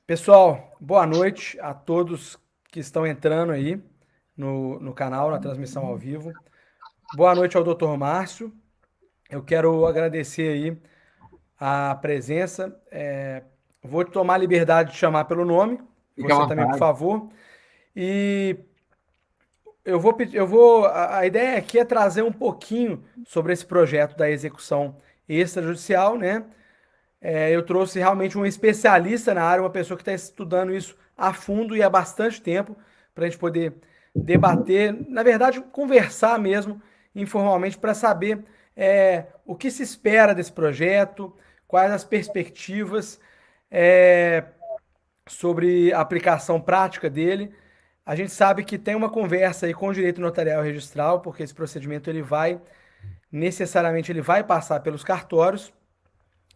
Pessoal, boa noite a todos que estão entrando aí no canal, na transmissão ao vivo. Boa noite ao Dr. Márcio. Eu quero agradecer aí a presença. Vou tomar a liberdade de chamar pelo nome, Fique à você também, por vontade. favor. E a ideia aqui é trazer um pouquinho sobre esse projeto da execução extrajudicial, né? Eu trouxe realmente um especialista na área, uma pessoa que está estudando isso a fundo e há bastante tempo, para a gente poder debater, na verdade, conversar mesmo informalmente para saber o que se espera desse projeto, quais as perspectivas é, sobre a aplicação prática dele. A gente sabe que tem uma conversa aí com o direito notarial e registral, porque esse procedimento ele vai necessariamente ele vai passar pelos cartórios.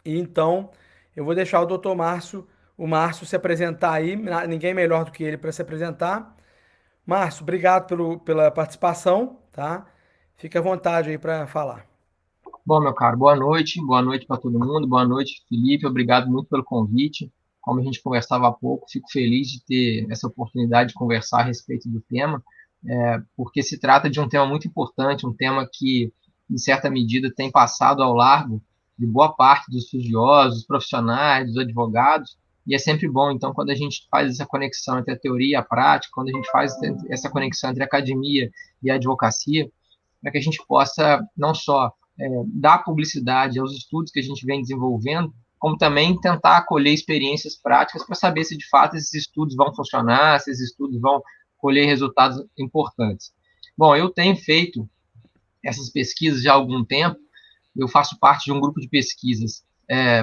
E então, eu vou deixar o Márcio se apresentar aí, ninguém melhor do que ele para se apresentar. Márcio, obrigado pela participação, tá? Fique à vontade aí para falar. Bom, meu caro, boa noite para todo mundo, boa noite, Felipe, obrigado muito pelo convite. Como a gente conversava há pouco, fico feliz de ter essa oportunidade de conversar a respeito do tema, porque se trata de um tema muito importante, um tema que, em certa medida, tem passado ao largo de boa parte dos estudiosos, dos profissionais, dos advogados, e é sempre bom, então, quando a gente faz essa conexão entre a teoria e a prática, quando a gente faz essa conexão entre a academia e a advocacia, para que a gente possa não só dar publicidade aos estudos que a gente vem desenvolvendo, como também tentar colher experiências práticas para saber se de fato esses estudos vão funcionar, se esses estudos vão colher resultados importantes. Bom, eu tenho feito essas pesquisas já há algum tempo, eu faço parte de um grupo de pesquisas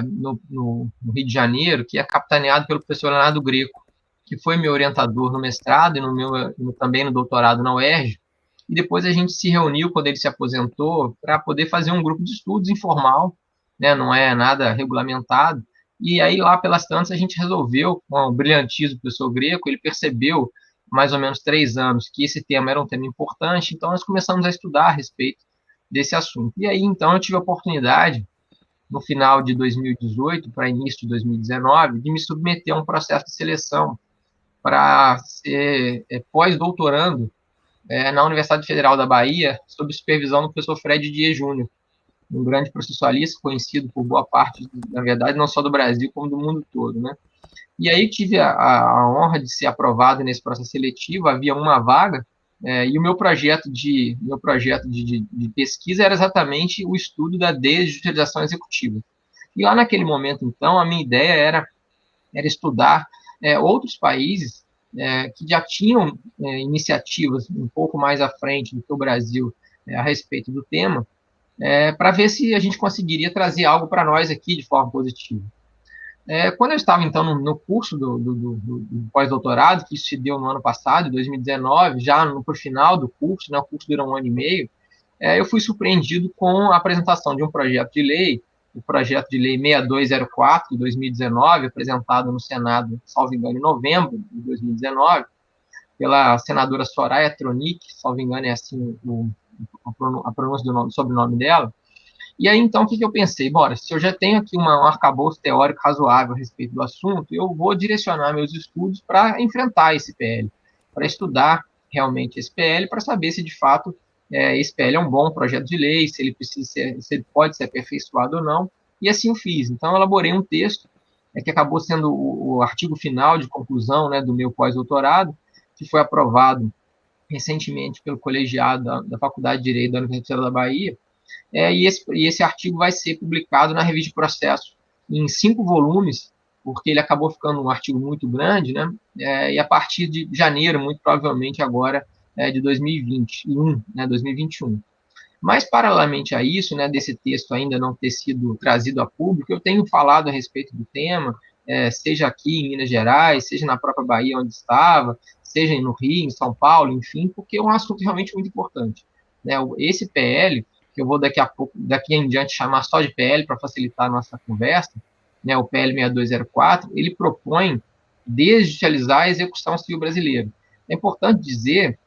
no Rio de Janeiro, que é capitaneado pelo professor Leonardo Greco, que foi meu orientador no mestrado e também no doutorado na UERJ, e depois a gente se reuniu quando ele se aposentou para poder fazer um grupo de estudos informal, né, não é nada regulamentado. E aí, lá pelas tantas, a gente resolveu, com o brilhantismo do professor Greco, ele percebeu, mais ou menos 3 anos, que esse tema era um tema importante, então nós começamos a estudar a respeito desse assunto. E aí, então, eu tive a oportunidade, no final de 2018 para início de 2019, de me submeter a um processo de seleção para ser pós-doutorando na Universidade Federal da Bahia, sob supervisão do professor Fred Dias Júnior, um grande processualista conhecido por boa parte, na verdade, não só do Brasil, como do mundo todo, né? E aí tive a honra de ser aprovado nesse processo seletivo, havia uma vaga, e o meu projeto de pesquisa era exatamente o estudo da desjudicialização executiva. E lá naquele momento, então, a minha ideia era estudar outros países que já tinham iniciativas um pouco mais à frente do que o Brasil a respeito do tema, para ver se a gente conseguiria trazer algo para nós aqui de forma positiva. Quando eu estava, então, no curso do pós-doutorado, que isso se deu no ano passado, em 2019, já no final do curso, né, o curso dura um ano e meio, eu fui surpreendido com a apresentação de um projeto de lei, o projeto de lei 6204 de 2019, apresentado no Senado, salvo engano, em novembro de 2019, pela senadora Soraya Tronic, salvo engano é assim a pronúncia do sobrenome dela. E aí, então, o que eu pensei? Bora, se eu já tenho aqui um arcabouço teórico razoável a respeito do assunto, eu vou direcionar meus estudos para enfrentar esse PL, para estudar realmente esse PL, para saber se de fato esse PL é um bom projeto de lei, se ele precisa ser, se ele pode ser aperfeiçoado ou não, e assim o fiz. Então, eu elaborei um texto que acabou sendo o artigo final de conclusão, né, do meu pós-doutorado, que foi aprovado recentemente pelo colegiado da Faculdade de Direito da Universidade da Bahia, e esse artigo vai ser publicado na Revista de Processo em 5 volumes, porque ele acabou ficando um artigo muito grande, né? E a partir de janeiro, muito provavelmente agora, de 2021, né? 2021. Mas, paralelamente a isso, né, desse texto ainda não ter sido trazido a público, eu tenho falado a respeito do tema, seja aqui em Minas Gerais, seja na própria Bahia, onde estava, seja no Rio, em São Paulo, enfim, porque é um assunto realmente muito importante. Né? Esse PL, que eu vou daqui a pouco, daqui em diante, chamar só de PL para facilitar a nossa conversa, né, o PL 6204, ele propõe desjudicializar a execução civil brasileira. É importante dizer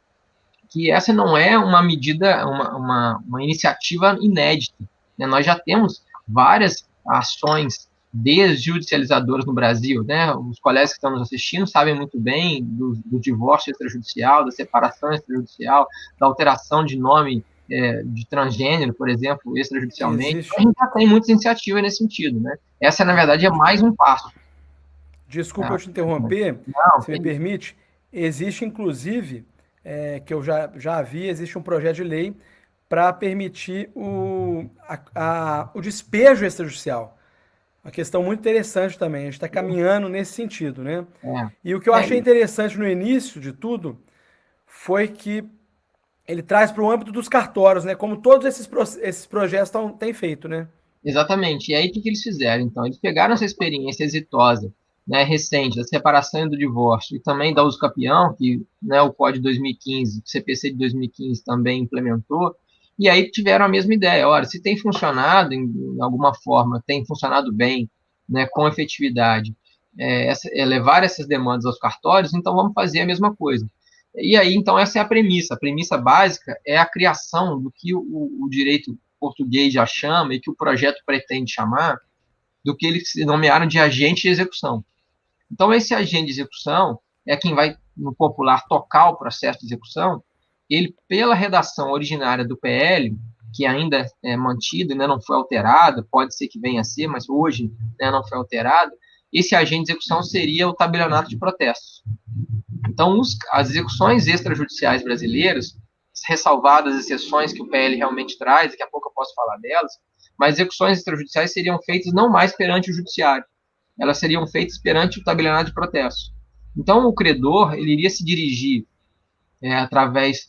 que essa não é uma medida, uma iniciativa inédita. Né? Nós já temos várias ações desjudicializadoras no Brasil, né? Os colegas que estão nos assistindo sabem muito bem do divórcio extrajudicial, da separação extrajudicial, da alteração de nome de transgênero, por exemplo, extrajudicialmente. Então, a Existe. gente já tem muitas iniciativas nesse sentido, né? Essa, na verdade, é mais um passo. Desculpa eu Tá? te interromper, Não, se me permite. Existe, inclusive, que eu já vi, existe um projeto de lei para permitir o despejo extrajudicial. Uma questão muito interessante também. A gente está caminhando nesse sentido, né? E o que eu é, achei interessante no início de tudo foi que ele traz para o âmbito dos cartórios, né? Como todos esses projetos têm feito, né? exatamente. E aí, o que eles fizeram? Então, eles pegaram essa experiência exitosa, né, recente, da separação e do divórcio, e também da uso capião, que, né, o Código de 2015, o CPC de 2015 também implementou, e aí tiveram a mesma ideia. Olha, se tem funcionado em alguma forma, tem funcionado bem, né, com efetividade, levar essas demandas aos cartórios, então vamos fazer a mesma coisa. E aí, então, essa é a premissa. A premissa básica é a criação do que o direito português já chama e que o projeto pretende chamar, do que eles nomearam de agente de execução. Então, esse agente de execução é quem vai, no popular, tocar o processo de execução. Ele, pela redação originária do PL, que ainda é mantido, né, não foi alterado, pode ser que venha a ser, mas hoje, né, não foi alterado, esse agente de execução seria o tabelionato de protestos. Então, as execuções extrajudiciais brasileiras, ressalvadas as exceções que o PL realmente traz, daqui a pouco eu posso falar delas, mas execuções extrajudiciais seriam feitas não mais perante o judiciário, elas seriam feitas perante o tabelionato de protesto. Então, o credor ele iria se dirigir através,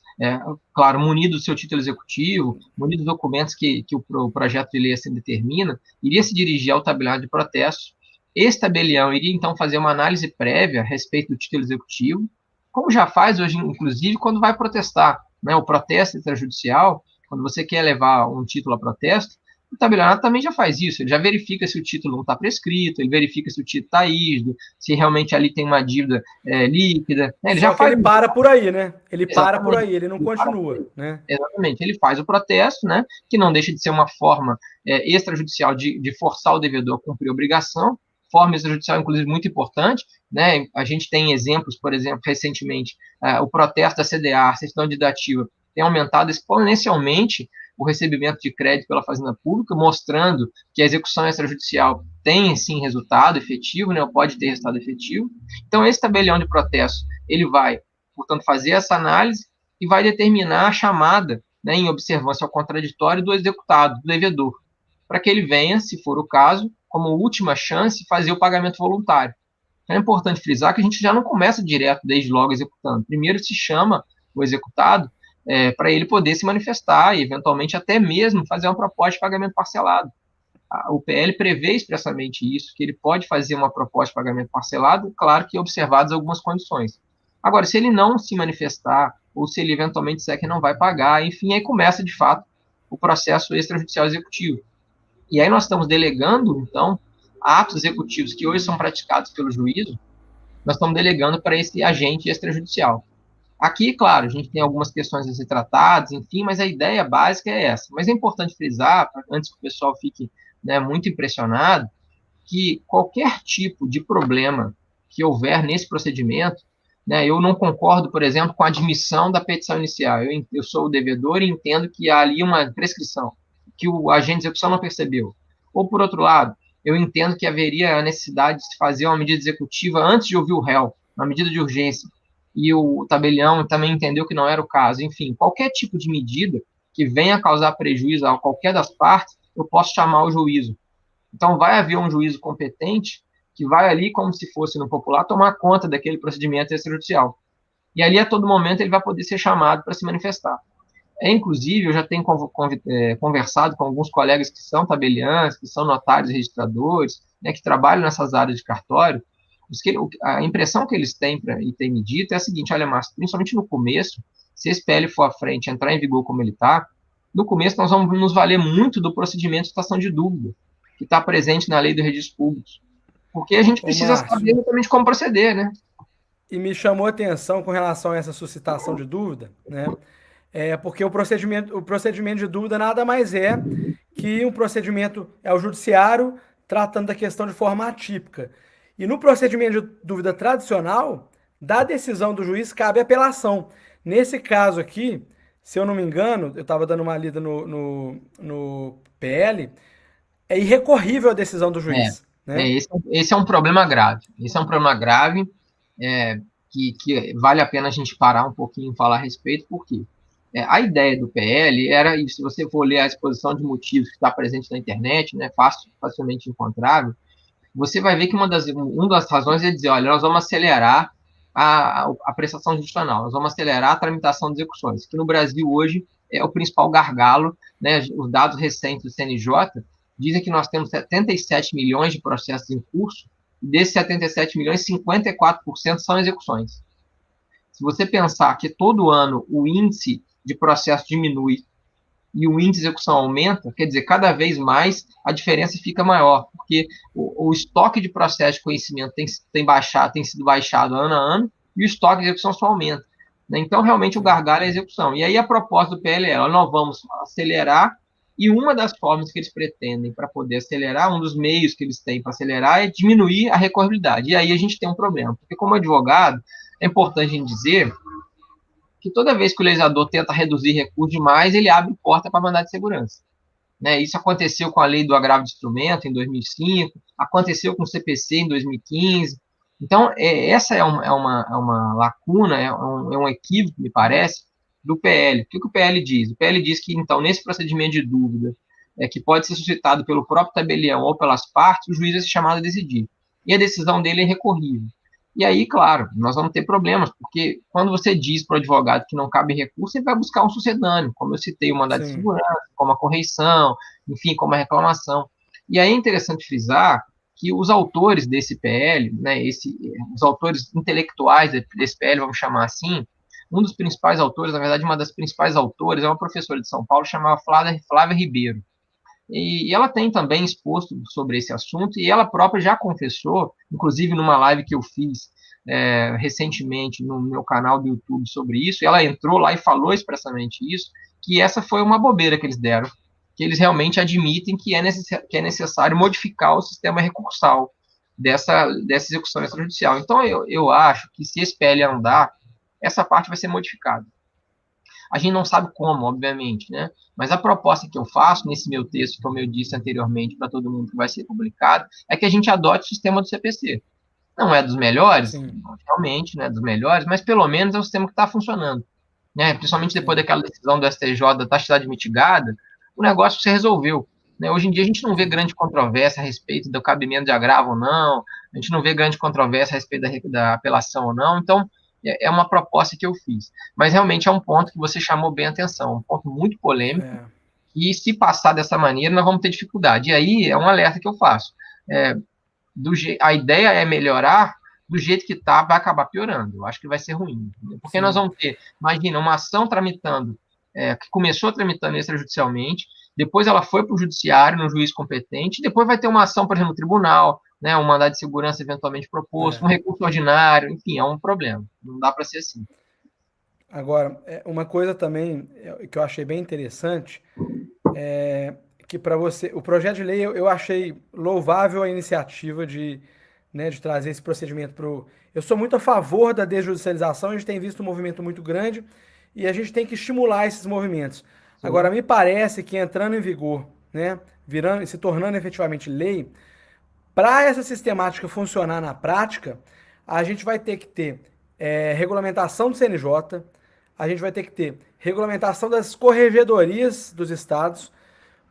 claro, munido do seu título executivo, munido dos documentos que o projeto de lei assim determina, iria se dirigir ao tabelionato de protesto. Esse tabelião iria, então, fazer uma análise prévia a respeito do título executivo, como já faz hoje, inclusive, quando vai protestar. Né? O protesto extrajudicial, quando você quer levar um título a protesto, o tabelionato também já faz isso, ele já verifica se o título não está prescrito, ele verifica se o título está ígido, se realmente ali tem uma dívida líquida. Né? Ele já Só que faz ele isso. para por aí, né? Ele para por Exatamente. aí, ele não continua, né? Exatamente. Ele faz o protesto, né, que não deixa de ser uma forma extrajudicial de forçar o devedor a cumprir a obrigação, forma extrajudicial, inclusive, muito importante. Né? A gente tem exemplos, por exemplo, recentemente, o protesto da CDA, a certidão de dativa, tem aumentado exponencialmente o recebimento de crédito pela Fazenda Pública, mostrando que a execução extrajudicial tem, sim, resultado efetivo, né, ou pode ter resultado efetivo. Então, esse tabelião de protesto, ele vai, portanto, fazer essa análise e vai determinar a chamada, né, em observância ao contraditório do executado, do devedor, para que ele venha, se for o caso, como última chance, fazer o pagamento voluntário. Então, é importante frisar que a gente já não começa direto desde logo executando. Primeiro se chama o executado para ele poder se manifestar e, eventualmente, até mesmo fazer uma proposta de pagamento parcelado. O PL prevê expressamente isso, que ele pode fazer uma proposta de pagamento parcelado, claro que observadas algumas condições. Agora, se ele não se manifestar, ou se ele eventualmente disser que não vai pagar, enfim, aí começa, de fato, o processo extrajudicial executivo. E aí nós estamos delegando, então, atos executivos que hoje são praticados pelo juízo, nós estamos delegando para esse agente extrajudicial. Aqui, claro, a gente tem algumas questões a ser tratadas, enfim, mas a ideia básica é essa. Mas é importante frisar, antes que o pessoal fique, né, muito impressionado, que qualquer tipo de problema que houver nesse procedimento, né, eu não concordo, por exemplo, com a admissão da petição inicial. Eu sou o devedor e entendo que há ali uma prescrição, que o agente de execução não percebeu. Ou, por outro lado, eu entendo que haveria a necessidade de se fazer uma medida executiva antes de ouvir o réu, uma medida de urgência, e o tabelião também entendeu que não era o caso. Enfim, qualquer tipo de medida que venha a causar prejuízo a qualquer das partes, eu posso chamar o juízo. Então, vai haver um juízo competente que vai ali, como se fosse no popular, tomar conta daquele procedimento extrajudicial. E ali, a todo momento, ele vai poder ser chamado para se manifestar. Inclusive, eu já tenho conversado com alguns colegas que são tabeliães, que são notários e registradores, né, que trabalham nessas áreas de cartório. A impressão que eles têm e têm me dito é a seguinte: olha, Márcio, principalmente no começo, se esse PL for à frente, entrar em vigor como ele está, no começo nós vamos nos valer muito do procedimento de citação de dúvida, que está presente na lei do registro público. Porque a gente Ô, precisa Márcio, saber exatamente como proceder, né? e me chamou a atenção com relação a essa suscitação de dúvida, né? Porque o procedimento de dúvida nada mais é que um procedimento, é o judiciário tratando da questão de forma atípica. E no procedimento de dúvida tradicional, da decisão do juiz cabe apelação. Nesse caso aqui, se eu não me engano, eu estava dando uma lida no PL, é irrecorrível a decisão do É, juiz, né? esse é um problema grave. Esse é um problema grave é, que vale a pena a gente parar um pouquinho e falar a respeito, porque a ideia do PL era, e se você for ler a exposição de motivos que está presente na internet, né, facilmente encontrável, você vai ver que uma das razões é dizer, olha, nós vamos acelerar a prestação judicial, nós vamos acelerar a tramitação de execuções, que no Brasil hoje é o principal gargalo, né? Os dados recentes do CNJ dizem que nós temos 77 milhões de processos em curso, e desses 77 milhões, 54% são execuções. Se você pensar que todo ano o índice de processo diminui e o índice de execução aumenta, quer dizer, cada vez mais a diferença fica maior, porque o estoque de processo de conhecimento tem sido baixado ano a ano, e o estoque de execução só aumenta. Né? Então, realmente, o gargalo é a execução. E aí, a proposta do PLL, nós vamos acelerar, e uma das formas que eles pretendem para poder acelerar, um dos meios que eles têm para acelerar, é diminuir a recorribilidade. E aí a gente tem um problema, porque como advogado, é importante a gente dizer que toda vez que o legislador tenta reduzir recursos demais, ele abre porta para mandado de segurança. Né? Isso aconteceu com a lei do agravo de instrumento em 2005, aconteceu com o CPC em 2015. Então, essa é uma lacuna, é um equívoco, me parece, do PL. O que o PL diz? O PL diz que, então, nesse procedimento de dúvida, que pode ser suscitado pelo próprio tabelião ou pelas partes, o juiz vai ser chamado a decidir. E a decisão dele é recorrível. E aí, claro, nós vamos ter problemas, porque quando você diz para o advogado que não cabe recurso, ele vai buscar um sucedâneo, como eu citei, o mandado de Sim, segurança, como a correição, enfim, como a reclamação. E aí é interessante frisar que os autores desse PL, né, os autores intelectuais desse PL, vamos chamar assim, um dos principais autores, na verdade, uma das principais autoras, é uma professora de São Paulo chamada Flávia Ribeiro. E ela tem também exposto sobre esse assunto, e ela própria já confessou, inclusive numa live que eu fiz recentemente no meu canal do YouTube sobre isso, ela entrou lá e falou expressamente isso, que essa foi uma bobeira que eles deram, que eles realmente admitem que é necessário modificar o sistema recursal dessa execução extrajudicial. Então, eu acho que se esse PL andar, essa parte vai ser modificada. A gente não sabe como, obviamente, né? Mas a proposta que eu faço nesse meu texto, como eu disse anteriormente para todo mundo que vai ser publicado, é que a gente adote o sistema do CPC. Não é dos melhores, sim, realmente, não é dos melhores, mas pelo menos é um sistema que está funcionando. Né? Principalmente depois sim, daquela decisão do STJ da taxidade mitigada, o negócio se resolveu. Né? Hoje em dia a gente não vê sim. grande controvérsia a respeito do cabimento de agravo ou não, a gente não vê grande controvérsia a respeito da apelação ou não, então é uma proposta que eu fiz. Mas realmente é um ponto que você chamou bem a atenção, um ponto muito polêmico, É, e se passar dessa maneira, nós vamos ter dificuldade. E aí é um alerta que eu faço. É, a ideia é melhorar, do jeito que está, vai acabar piorando. Eu acho que vai ser ruim. Porque nós sim. vamos ter, imagina, uma ação tramitando, que começou tramitando extrajudicialmente, depois ela foi para o judiciário, no juiz competente, depois vai ter uma ação, por exemplo, no tribunal, né, um mandado de segurança eventualmente proposto, É. um recurso ordinário, enfim, é um problema. Não dá para ser assim. Agora, uma coisa também que eu achei bem interessante é que para você, o projeto de lei eu achei louvável a iniciativa de trazer esse procedimento para o. Eu sou muito a favor da desjudicialização, a gente tem visto um movimento muito grande e a gente tem que estimular esses movimentos. Agora, Sim, me parece que entrando em vigor, né, virando, se tornando efetivamente lei, para essa sistemática funcionar na prática, a gente vai ter que ter regulamentação do CNJ, a gente vai ter que ter regulamentação das corregedorias dos estados,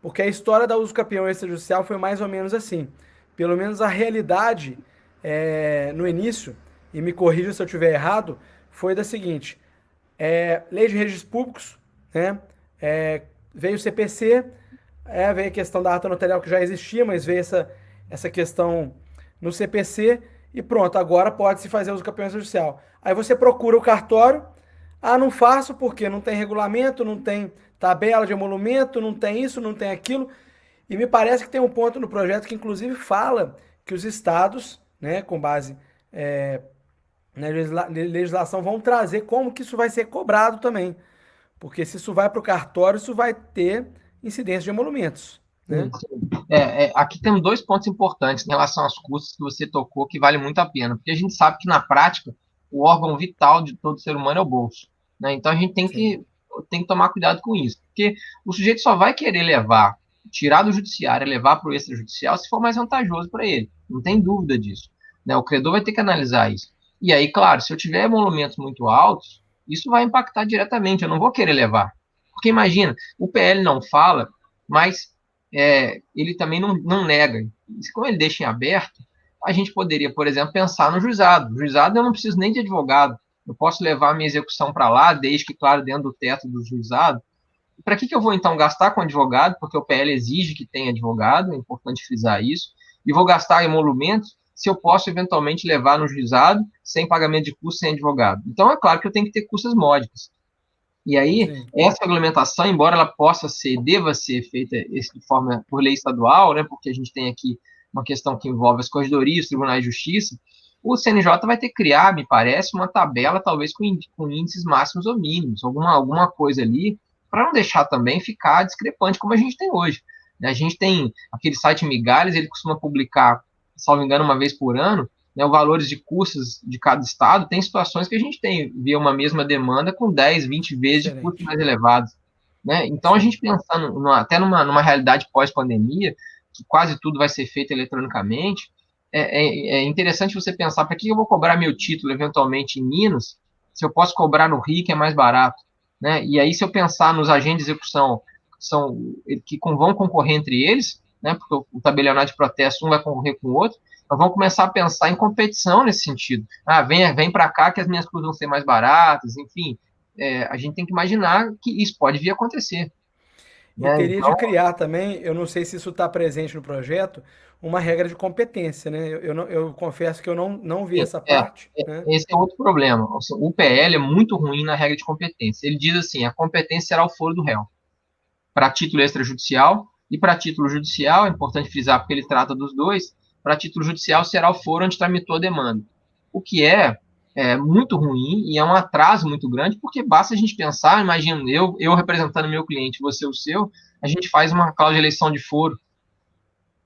porque a história da uso campeão extrajudicial foi mais ou menos assim. Pelo menos a realidade no início, e me corrija se eu estiver errado, foi da seguinte: lei de registros públicos, né? Veio o CPC, veio a questão da ata notarial que já existia, mas veio essa questão no CPC e pronto, agora pode-se fazer uso campeão judicial. Aí você procura o cartório, não faço porque não tem regulamento, não tem tabela de emolumento, não tem isso, não tem aquilo. E me parece que tem um ponto no projeto que inclusive fala que os estados, né, com base na legislação, vão trazer como que isso vai ser cobrado também. Porque se isso vai para o cartório, isso vai ter incidência de emolumentos. né? Aqui temos dois pontos importantes em relação aos custos que você tocou, que vale muito a pena, porque a gente sabe que, na prática, o órgão vital de todo ser humano é o bolso, né? Então, a gente Sim, tem que tomar cuidado com isso, porque o sujeito só vai querer tirar do judiciário e levar para o extrajudicial se for mais vantajoso para ele, não tem dúvida disso, né? O credor vai ter que analisar isso. E aí, claro, se eu tiver emolumentos muito altos, isso vai impactar diretamente, eu não vou querer levar. Porque imagina, o PL não fala, mas ele também não nega. Como ele deixa em aberto, a gente poderia, por exemplo, pensar no juizado. No juizado eu não preciso nem de advogado. Eu posso levar a minha execução para lá, desde que, claro, dentro do teto do juizado. Para que eu vou, então, gastar com advogado? Porque o PL exige que tenha advogado, é importante frisar isso. E vou gastar emolumentos se eu posso, eventualmente, levar no juizado sem pagamento de custo, sem advogado. Então, é claro que eu tenho que ter custas módicas. E aí, sim, essa regulamentação, embora ela deva ser feita de forma por lei estadual, né, porque a gente tem aqui uma questão que envolve as corregedorias, os tribunais de justiça, o CNJ vai ter que criar, me parece, uma tabela, talvez com índices máximos ou mínimos, alguma coisa ali, para não deixar também ficar discrepante como a gente tem hoje. A gente tem aquele site Migalhas, ele costuma publicar, salvo engano, uma vez por ano, né, os valores de custos de cada estado. Tem situações que a gente vê uma mesma demanda com 10, 20 vezes de custos excelente. mais elevados. Né? Então, a Sim, gente pensando até numa realidade pós-pandemia, que quase tudo vai ser feito eletronicamente, é interessante você pensar, para que eu vou cobrar meu título, eventualmente, em Minas, se eu posso cobrar no Rio, que é mais barato? Né? E aí, se eu pensar nos agentes de execução que vão concorrer entre eles, né, porque o tabelionato de protesto um vai concorrer com o outro, nós vamos começar a pensar em competição nesse sentido. Vem para cá que as minhas coisas vão ser mais baratas, enfim. A gente tem que imaginar que isso pode vir a acontecer. e Né? teria de Então, criar também, eu não sei se isso está presente no projeto, uma regra de competência, né? Eu confesso que eu não vi essa parte, né? esse é outro problema. O PL é muito ruim na regra de competência. Ele diz assim: a competência será o foro do réu, para título extrajudicial e para título judicial, é importante frisar porque ele trata dos dois, para título judicial será o foro onde tramitou a demanda. O que é muito ruim e é um atraso muito grande, porque basta a gente pensar, imagina, eu representando meu cliente, você o seu, a gente faz uma cláusula de eleição de foro,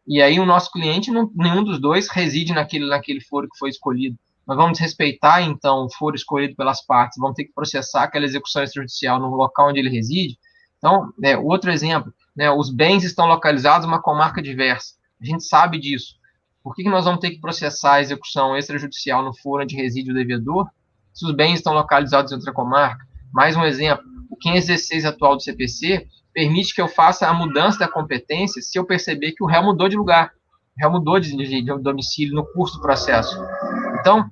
e aí o nosso cliente, nenhum dos dois reside naquele foro que foi escolhido. Nós vamos respeitar, então, o foro escolhido pelas partes, vamos ter que processar aquela execução extrajudicial no local onde ele reside. Então, outro exemplo, né, os bens estão localizados numa comarca diversa. A gente sabe disso. Por que nós vamos ter que processar a execução extrajudicial no foro onde reside o devedor, se os bens estão localizados em outra comarca? Mais um exemplo, o 516 atual do CPC permite que eu faça a mudança da competência se eu perceber que o réu mudou de lugar, o réu mudou de domicílio no curso do processo. Então,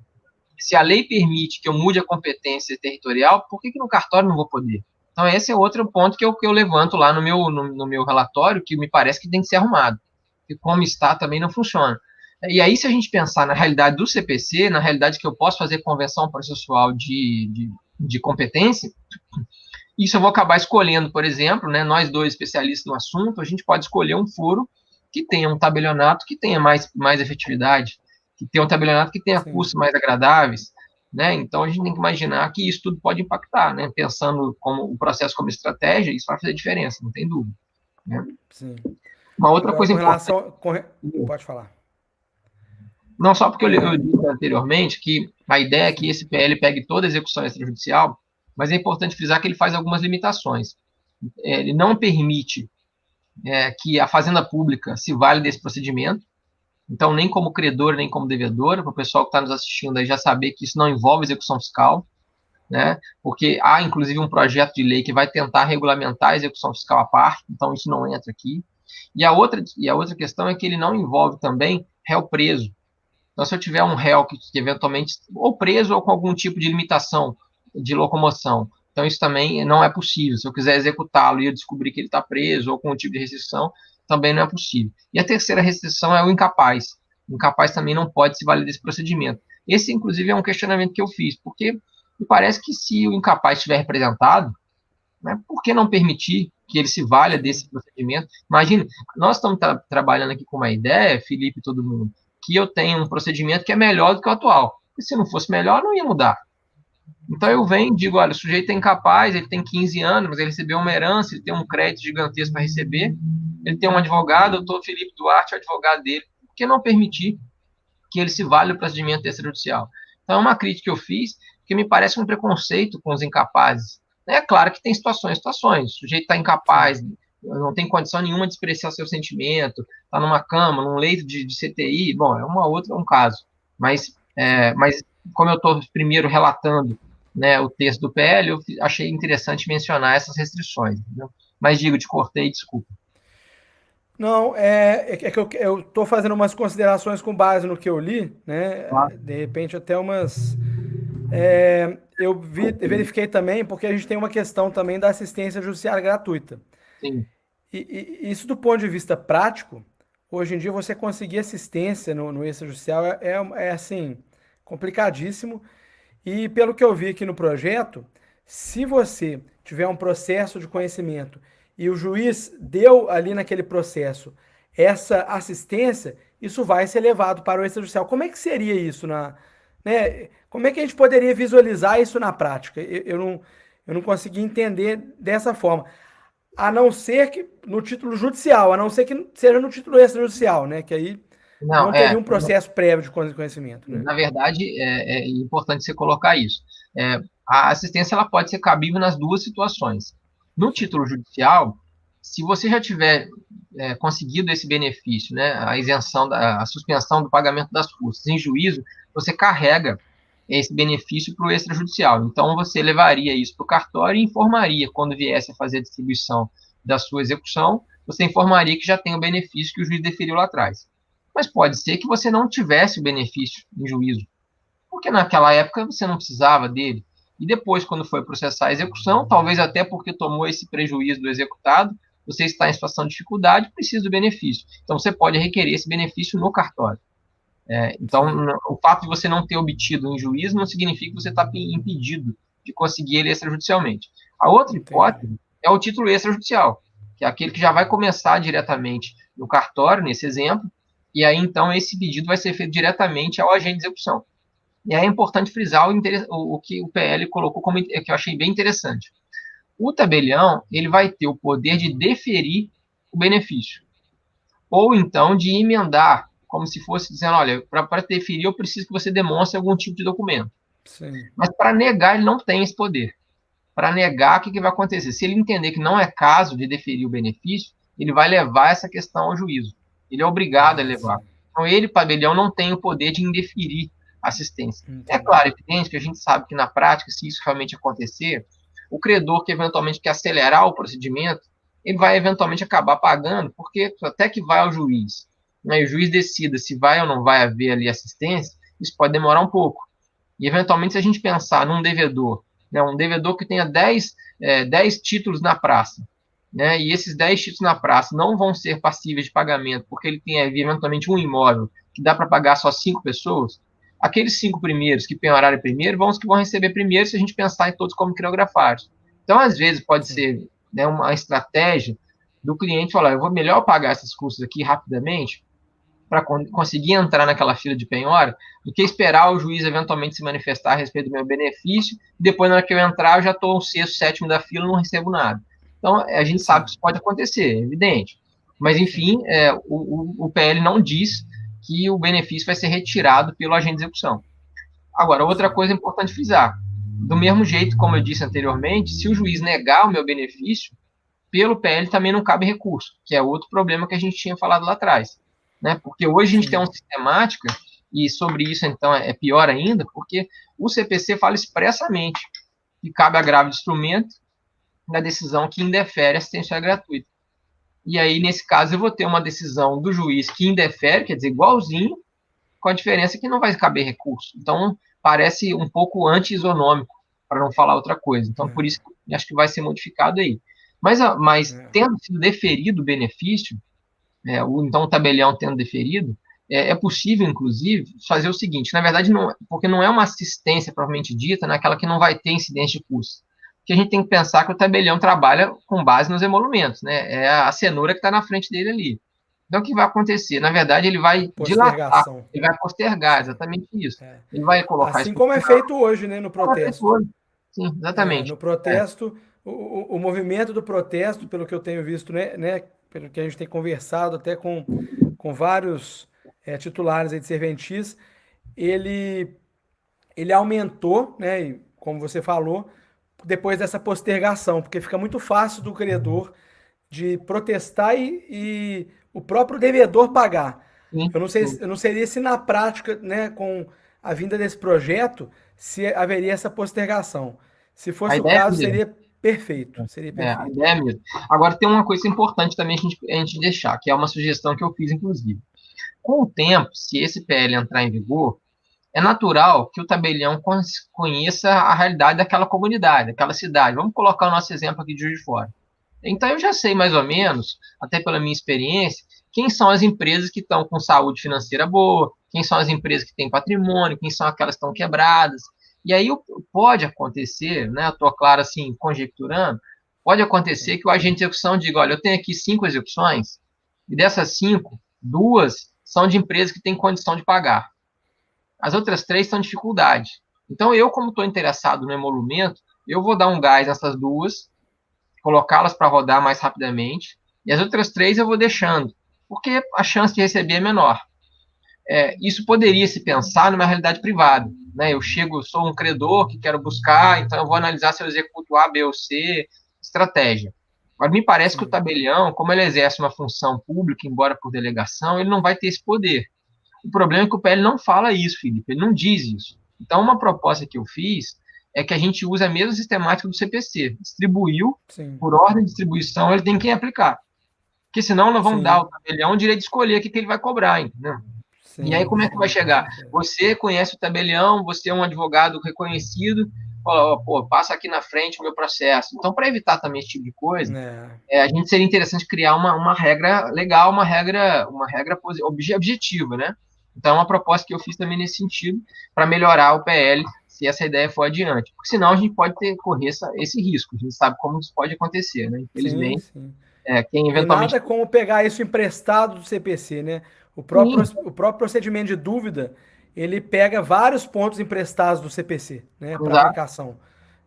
se a lei permite que eu mude a competência territorial, por que no cartório não vou poder? Então, esse é outro ponto que eu levanto lá no meu relatório, que me parece que tem que ser arrumado. E como está, também não funciona. E aí, se a gente pensar na realidade do CPC, na realidade que eu posso fazer convenção processual de competência, isso eu vou acabar escolhendo, por exemplo, né, nós dois especialistas no assunto, a gente pode escolher um foro que tenha um tabelionato que tenha mais efetividade, que tenha um tabelionato que tenha Sim, custos mais agradáveis, né? Então a gente tem que imaginar que isso tudo pode impactar, né? Pensando como o processo como estratégia, isso vai fazer diferença, não tem dúvida. Né? sim. Uma outra Agora, coisa com importante, relação. Pode falar. não só porque eu É, disse anteriormente que a ideia é que sim, esse PL pegue toda a execução extrajudicial, mas é importante frisar que ele faz algumas limitações. Ele não permite que a Fazenda Pública se vale desse procedimento. Então, nem como credor, nem como devedor, para o pessoal que está nos assistindo aí já saber que isso não envolve execução fiscal, né? Porque há, inclusive, um projeto de lei que vai tentar regulamentar a execução fiscal à parte, então isso não entra aqui. E a outra questão é que ele não envolve também réu preso. Então, se eu tiver um réu que eventualmente, ou preso ou com algum tipo de limitação de locomoção, então isso também não é possível. Se eu quiser executá-lo e eu descobrir que ele está preso ou com um tipo de restrição, também não é possível. E a terceira restrição é o incapaz. O incapaz também não pode se valer desse procedimento. Esse, inclusive, é um questionamento que eu fiz, porque me parece que se o incapaz estiver representado, né, por que não permitir que ele se valha sim, desse procedimento? Imagine, nós estamos trabalhando aqui com uma ideia, Felipe e todo mundo, que eu tenho um procedimento que é melhor do que o atual. E se não fosse melhor, não ia mudar. Então eu venho e digo, olha, o sujeito é incapaz, ele tem 15 anos, mas ele recebeu uma herança, ele tem um crédito gigantesco para receber, ele tem um advogado, eu estou Felipe Duarte, o advogado dele, por que não permitir que ele se valha do procedimento extrajudicial? Então é uma crítica que eu fiz, que me parece um preconceito com os incapazes. É claro que tem situações, o sujeito está incapaz, não tem condição nenhuma de expressar seu sentimento, está numa cama, num leito de CTI, bom, é um caso. Mas como eu estou primeiro relatando, né, o texto do PL, eu achei interessante mencionar essas restrições. Entendeu? Mas digo, te cortei, desculpa. Não, é que eu tô fazendo umas considerações com base no que eu li, né? Tá? De repente até umas. Verifiquei também, porque a gente tem uma questão também da assistência judiciária gratuita. Sim. E isso do ponto de vista prático, hoje em dia você conseguir assistência no extrajudicial é assim, complicadíssimo. E pelo que eu vi aqui no projeto, se você tiver um processo de conhecimento e o juiz deu ali naquele processo essa assistência, isso vai ser levado para o extrajudicial. Como é que seria isso né? Como é que a gente poderia visualizar isso na prática? Eu não consegui entender dessa forma. A não ser que no título judicial, a não ser que seja no título extrajudicial, né? Que aí Não, não teria um processo prévio de conhecimento, né? na verdade, é importante você colocar isso. A assistência ela pode ser cabível nas duas situações. No título judicial, se você já tiver conseguido esse benefício, né, a isenção, a suspensão do pagamento das custas em juízo, você carrega esse benefício para o extrajudicial. Então, você levaria isso para o cartório e informaria, quando viesse a fazer a distribuição da sua execução, você informaria que já tem o benefício que o juiz deferiu lá atrás. Mas pode ser que você não tivesse o benefício em juízo, porque naquela época você não precisava dele. E depois, quando foi processar a execução, talvez até porque tomou esse prejuízo do executado, você está em situação de dificuldade, precisa do benefício. Então, você pode requerer esse benefício no cartório. Então, o fato de você não ter obtido em juízo não significa que você está impedido de conseguir ele extrajudicialmente. A outra Entendi. hipótese é o título extrajudicial, que é aquele que já vai começar diretamente no cartório, nesse exemplo, e aí, então, esse pedido vai ser feito diretamente ao agente de execução. E aí é importante frisar o que o PL colocou, que eu achei bem interessante. O tabelião ele vai ter o poder de deferir o benefício, ou então de emendar, como se fosse dizendo, olha, para deferir eu preciso que você demonstre algum tipo de documento. Sim. Mas para negar ele não tem esse poder. Para negar, o que vai acontecer? Se ele entender que não é caso de deferir o benefício, ele vai levar essa questão ao juízo. Ele é obrigado a Ah, levar. sim. Então, ele, tabelião, não tem o poder de indeferir assistência. É Entendi. claro, evidente que a gente sabe que na prática, se isso realmente acontecer, o credor que eventualmente quer acelerar o procedimento, ele vai eventualmente acabar pagando, porque até que vai ao juiz, né, e o juiz decida se vai ou não vai haver ali assistência, isso pode demorar um pouco. E, eventualmente, se a gente pensar num devedor, né, um devedor que tenha 10 títulos na praça, né, e esses 10 títulos na praça não vão ser passíveis de pagamento, porque ele tem, eventualmente, um imóvel que dá para pagar só 5 pessoas, aqueles 5 primeiros que penhoraram primeiro vão os que vão receber primeiro, se a gente pensar em todos como criográficos. Então, às vezes, pode Sim. ser, né, uma estratégia do cliente falar, eu vou melhor pagar essas custas aqui rapidamente, para conseguir entrar naquela fila de penhora, do que esperar o juiz eventualmente se manifestar a respeito do meu benefício, e depois, na hora que eu entrar, eu já estou no sexto, sétimo da fila e não recebo nada. Então, a gente sabe Sim. que isso pode acontecer, é evidente. Mas, Sim. enfim, o PL não diz que o benefício vai ser retirado pelo agente de execução. Agora, outra Sim. coisa importante frisar: do mesmo jeito, como eu disse anteriormente, se o juiz negar o meu benefício, pelo PL também não cabe recurso, que é outro problema que a gente tinha falado lá atrás. Né? Porque hoje a gente tem uma Sim. sistemática, e sobre isso, então, é pior ainda, porque o CPC fala expressamente que cabe agravo de instrumento na decisão que indefere a assistência gratuita. E aí, nesse caso, eu vou ter uma decisão do juiz que indefere, quer dizer, igualzinho, com a diferença que não vai caber recurso. Então, parece um pouco anti-isonômico, para não falar outra coisa. Então, por isso, acho que vai ser modificado aí. Mas tendo sido deferido o benefício, então o tabelião tendo deferido, é possível, inclusive, fazer o seguinte: na verdade, não, porque não é uma assistência propriamente dita, naquela que não vai ter incidência de custo. Porque a gente tem que pensar que o tabelião trabalha com base nos emolumentos, né? É a cenoura que está na frente dele ali. Então, o que vai acontecer? Na verdade, ele vai dilatar, Postergação. ele vai postergar, Sim. exatamente isso. Ele vai colocar isso Assim no como é final, feito hoje, né, no como é feito protesto. hoje. sim, exatamente. No protesto, o movimento do protesto, pelo que eu tenho visto, né, pelo que a gente tem conversado até com vários titulares aí de serventis, ele, ele aumentou, né, e como você falou, depois dessa postergação, porque fica muito fácil do credor de protestar e o próprio devedor pagar. Sim, sim. Eu não seria se na prática, né, com a vinda desse projeto, se haveria essa postergação. Se A fosse o ideia é caso, mesmo. seria perfeito. Seria A perfeito. ideia é mesmo. Agora, tem uma coisa importante também a gente deixar, que é uma sugestão que eu fiz, inclusive. Com o tempo, se esse PL entrar em vigor, é natural que o tabelião conheça a realidade daquela comunidade, daquela cidade. Vamos colocar o nosso exemplo aqui de Juiz de Fora. Então, eu já sei mais ou menos, até pela minha experiência, quem são as empresas que estão com saúde financeira boa, quem são as empresas que têm patrimônio, quem são aquelas que estão quebradas. E aí pode acontecer, né? Eu estou, claro, assim, conjecturando, pode acontecer que o agente de execução diga, olha, eu tenho aqui 5 execuções, e dessas 5, 2 são de empresas que têm condição de pagar. As outras 3 estão em dificuldade. Então, eu, como estou interessado no emolumento, eu vou dar um gás nessas 2, colocá-las para rodar mais rapidamente, e as outras 3 eu vou deixando, porque a chance de receber é menor. Isso poderia se pensar numa realidade privada. Né? Eu sou um credor que quero buscar, então eu vou analisar se eu executo A, B ou C, estratégia. Mas me parece que o Sim, tabelião, como ele exerce uma função pública, embora por delegação, ele não vai ter esse poder. O problema é que o PL não fala isso, Felipe, ele não diz isso. Então, uma proposta que eu fiz é que a gente use a mesma sistemática do CPC. Distribuiu, sim, por ordem de distribuição, ele tem que aplicar. Porque senão nós vamos dar ao sim, tabelião o direito de escolher o que ele vai cobrar, entendeu? E aí, sim, como é que vai sim, com chegar? certeza. Você conhece o tabelião, você é um advogado reconhecido, fala, pô, passa aqui na frente o meu processo. Então, para evitar também esse tipo de coisa, É, a gente seria interessante criar uma regra legal, uma regra objetiva, né? Então, uma proposta que eu fiz também nesse sentido, para melhorar o PL, se essa ideia for adiante. Porque senão a gente pode correr esse risco. A gente sabe como isso pode acontecer, né? sim, Infelizmente, sim. quem E eventualmente. nada como pegar isso emprestado do CPC, né? Sim, O próprio procedimento de dúvida, ele pega vários pontos emprestados do CPC, né, para exato. aplicação.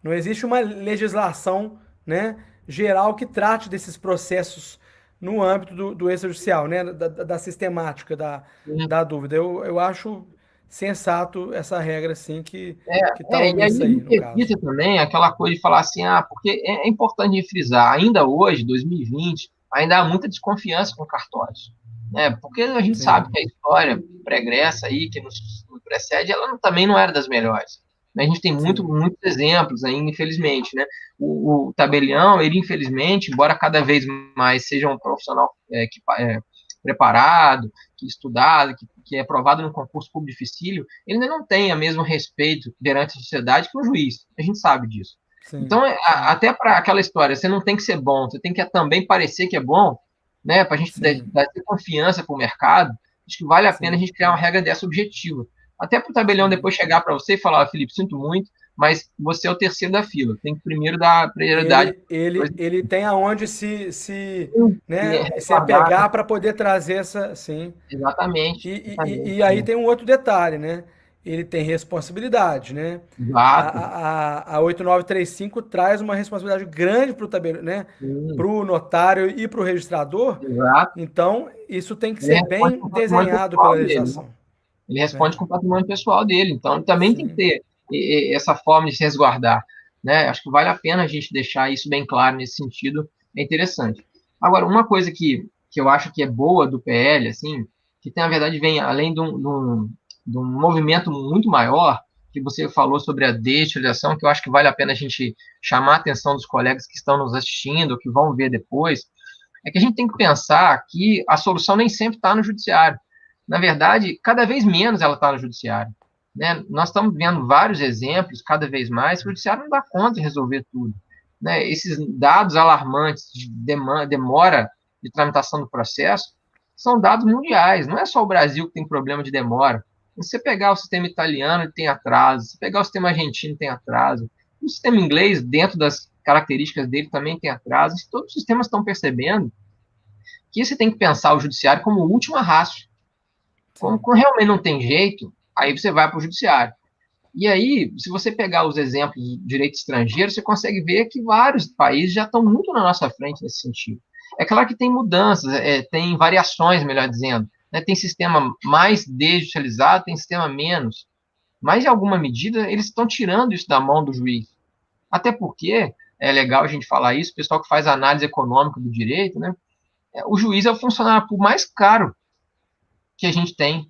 Não existe uma legislação, né, geral que trate desses processos no âmbito do extrajudicial, né, da sistemática Sim. da dúvida. Eu acho sensato essa regra, assim, que está E aí omissa a aí, gente no caso. evita também aquela coisa de falar assim, porque é importante frisar, ainda hoje, 2020, ainda há muita desconfiança com cartórios. Né? Porque a gente sabe Sim, que a história pregressa aí, que nos precede, ela também não era das melhores. Né? A gente tem sim, muitos exemplos ainda, infelizmente. Né? O tabelião, ele infelizmente, embora cada vez mais seja um profissional preparado, que estudado, que é aprovado no concurso público dificílio, ele ainda não tem o mesmo respeito perante a sociedade que um juiz. A gente sabe disso. sim, Então, sim, até para aquela história, você não tem que ser bom, você tem que também parecer que é bom, né? Para a gente sim, dar confiança para o mercado, acho que vale a pena a sim. gente criar uma regra dessa objetiva. Até para o tabelião Sim. depois chegar para você e falar, Felipe, sinto muito, mas você é o terceiro da fila, tem que primeiro dar prioridade Ele tem aonde se resguardar, né? apegar para poder trazer essa, sim. Exatamente, E aí exatamente. tem um outro detalhe, né? Ele tem responsabilidade, né? Exato. A 8935 traz uma responsabilidade grande para o tabelião, né? Para Sim, o notário e para o registrador. exato. Então, isso tem que Ele ser responde bem com o patrimônio desenhado pela pessoal dele, né? legislação. Ele responde É, com o patrimônio pessoal dele. Então, ele também tem que sim, ter essa forma de se resguardar, né? Acho que vale a pena a gente deixar isso bem claro nesse sentido. É interessante. Agora, uma coisa que eu acho que é boa do PL, assim, que na verdade vem além de um movimento muito maior, que você falou sobre a desestilização, que eu acho que vale a pena a gente chamar a atenção dos colegas que estão nos assistindo, que vão ver depois, é que a gente tem que pensar que a solução nem sempre está no judiciário. Na verdade, cada vez menos ela está no judiciário. Né? Nós estamos vendo vários exemplos, cada vez mais, que o judiciário não dá conta de resolver tudo. Né? Esses dados alarmantes de demora de tramitação do processo são dados mundiais. Não é só o Brasil que tem problema de demora. Se você pegar o sistema italiano, ele tem atraso. Se pegar o sistema argentino, tem atraso. O sistema inglês, dentro das características dele, também tem atraso. Todos os sistemas estão percebendo que você tem que pensar o judiciário como última ratio. Como sim, realmente não tem jeito, aí você vai para o judiciário. E aí, se você pegar os exemplos de direito estrangeiro, você consegue ver que vários países já estão muito na nossa frente nesse sentido. É claro que tem mudanças, tem variações, melhor dizendo, né? Tem sistema mais desjudicializado, tem sistema menos. Mas, em alguma medida, eles estão tirando isso da mão do juiz. Até porque, é legal a gente falar isso, o pessoal que faz análise econômica do direito, né? O juiz é o funcionário público mais caro que a gente tem.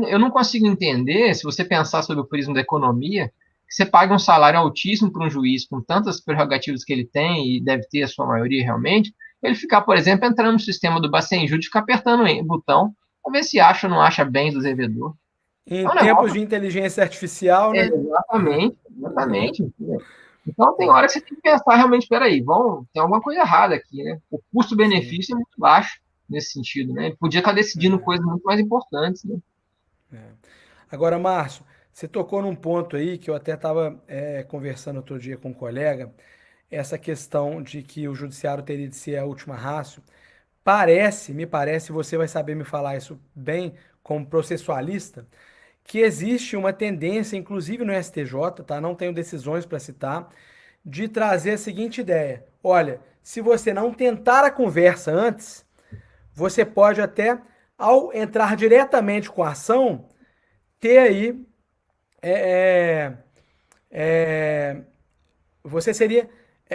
Eu não consigo entender, se você pensar sobre o prisma da economia, que você paga um salário altíssimo para um juiz, com tantas prerrogativas que ele tem, e deve ter a sua maioria realmente, ele ficar, por exemplo, entrando no sistema do Bacen-Júri e ficar apertando o botão para ver se acha ou não acha bens do devedor. É Em um tempos negócio. de inteligência artificial, né? Exatamente, exatamente. Então tem hora que você tem que pensar realmente, peraí, tem alguma coisa errada aqui, né? O Sim. custo-benefício é muito baixo nesse sentido, né? Ele podia estar decidindo É, coisas muito mais importantes, né? é. Agora, Márcio, você tocou num ponto aí que eu até estava conversando outro dia com um colega, essa questão de que o judiciário teria de ser a última ratio. Me parece, você vai saber me falar isso bem como processualista, que existe uma tendência, inclusive no STJ, tá? Não tenho decisões para citar, de trazer a seguinte ideia: olha, se você não tentar a conversa antes, você pode até, ao entrar diretamente com a ação, ter aí. é, é, você seria.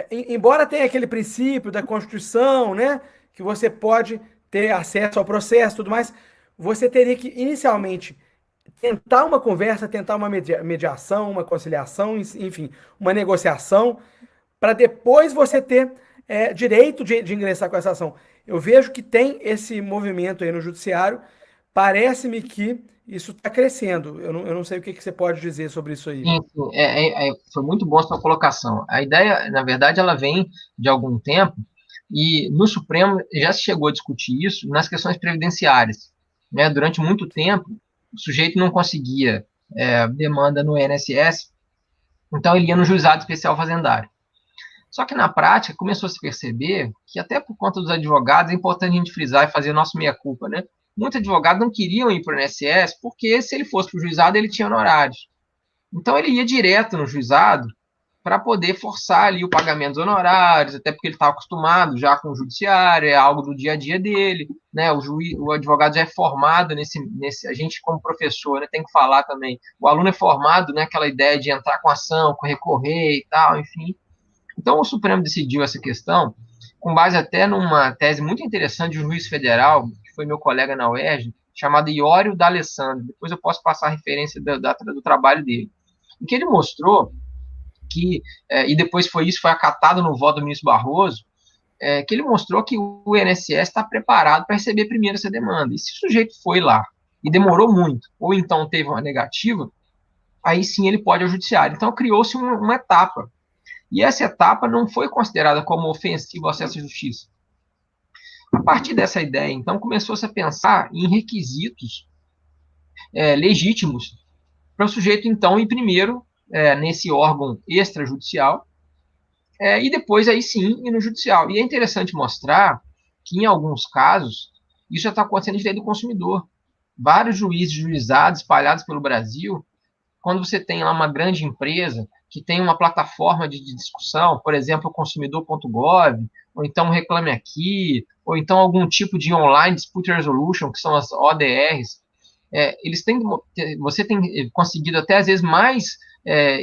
Embora tenha aquele princípio da Constituição, né? Que você pode ter acesso ao processo e tudo mais, você teria que inicialmente tentar uma conversa, tentar uma mediação, uma conciliação, enfim, uma negociação, para depois você ter direito de ingressar com essa ação. Eu vejo que tem esse movimento aí no judiciário, parece-me que isso está crescendo. Eu não sei o que, que você pode dizer sobre isso aí. Sim, sim. Foi muito boa a sua colocação. A ideia, na verdade, ela vem de algum tempo e no Supremo já se chegou a discutir isso nas questões previdenciárias, né? Durante muito tempo, o sujeito não conseguia demanda no INSS, então ele ia no juizado especial fazendário. Só que na prática começou a se perceber que até por conta dos advogados, é importante a gente frisar e fazer nosso meia-culpa, né? Muitos advogados não queriam ir para o INSS porque se ele fosse para o juizado ele tinha honorários. Então ele ia direto no juizado para poder forçar ali o pagamento dos honorários, até porque ele estava acostumado já com o judiciário, é algo do dia a dia dele, né? O advogado já é formado a gente como professor, né, tem que falar também. O aluno é formado naquela ideia de entrar com ação, com recorrer e tal, enfim. Então, o Supremo decidiu essa questão com base até numa tese muito interessante de um juiz federal, que foi meu colega na UERJ, chamado Iório D'Alessandro. Depois eu posso passar a referência do trabalho dele. Em que ele mostrou que, e depois foi acatado no voto do ministro Barroso, que ele mostrou que o INSS está preparado para receber primeiro essa demanda. E se o sujeito foi lá e demorou muito, ou então teve uma negativa, aí sim ele pode ir ao judiciário. Então criou-se uma etapa e essa etapa não foi considerada como ofensiva ao acesso à justiça. A partir dessa ideia, então, começou-se a pensar em requisitos legítimos para o sujeito, então, ir primeiro nesse órgão extrajudicial e depois, aí sim, ir no judicial. E é interessante mostrar que, em alguns casos, isso já está acontecendo em direito do consumidor. Vários juízes juizados espalhados pelo Brasil, quando você tem lá uma grande empresa que tem uma plataforma de discussão, por exemplo, o consumidor.gov, ou então Reclame Aqui, ou então algum tipo de online dispute resolution, que são as ODRs, você tem conseguido até às vezes mais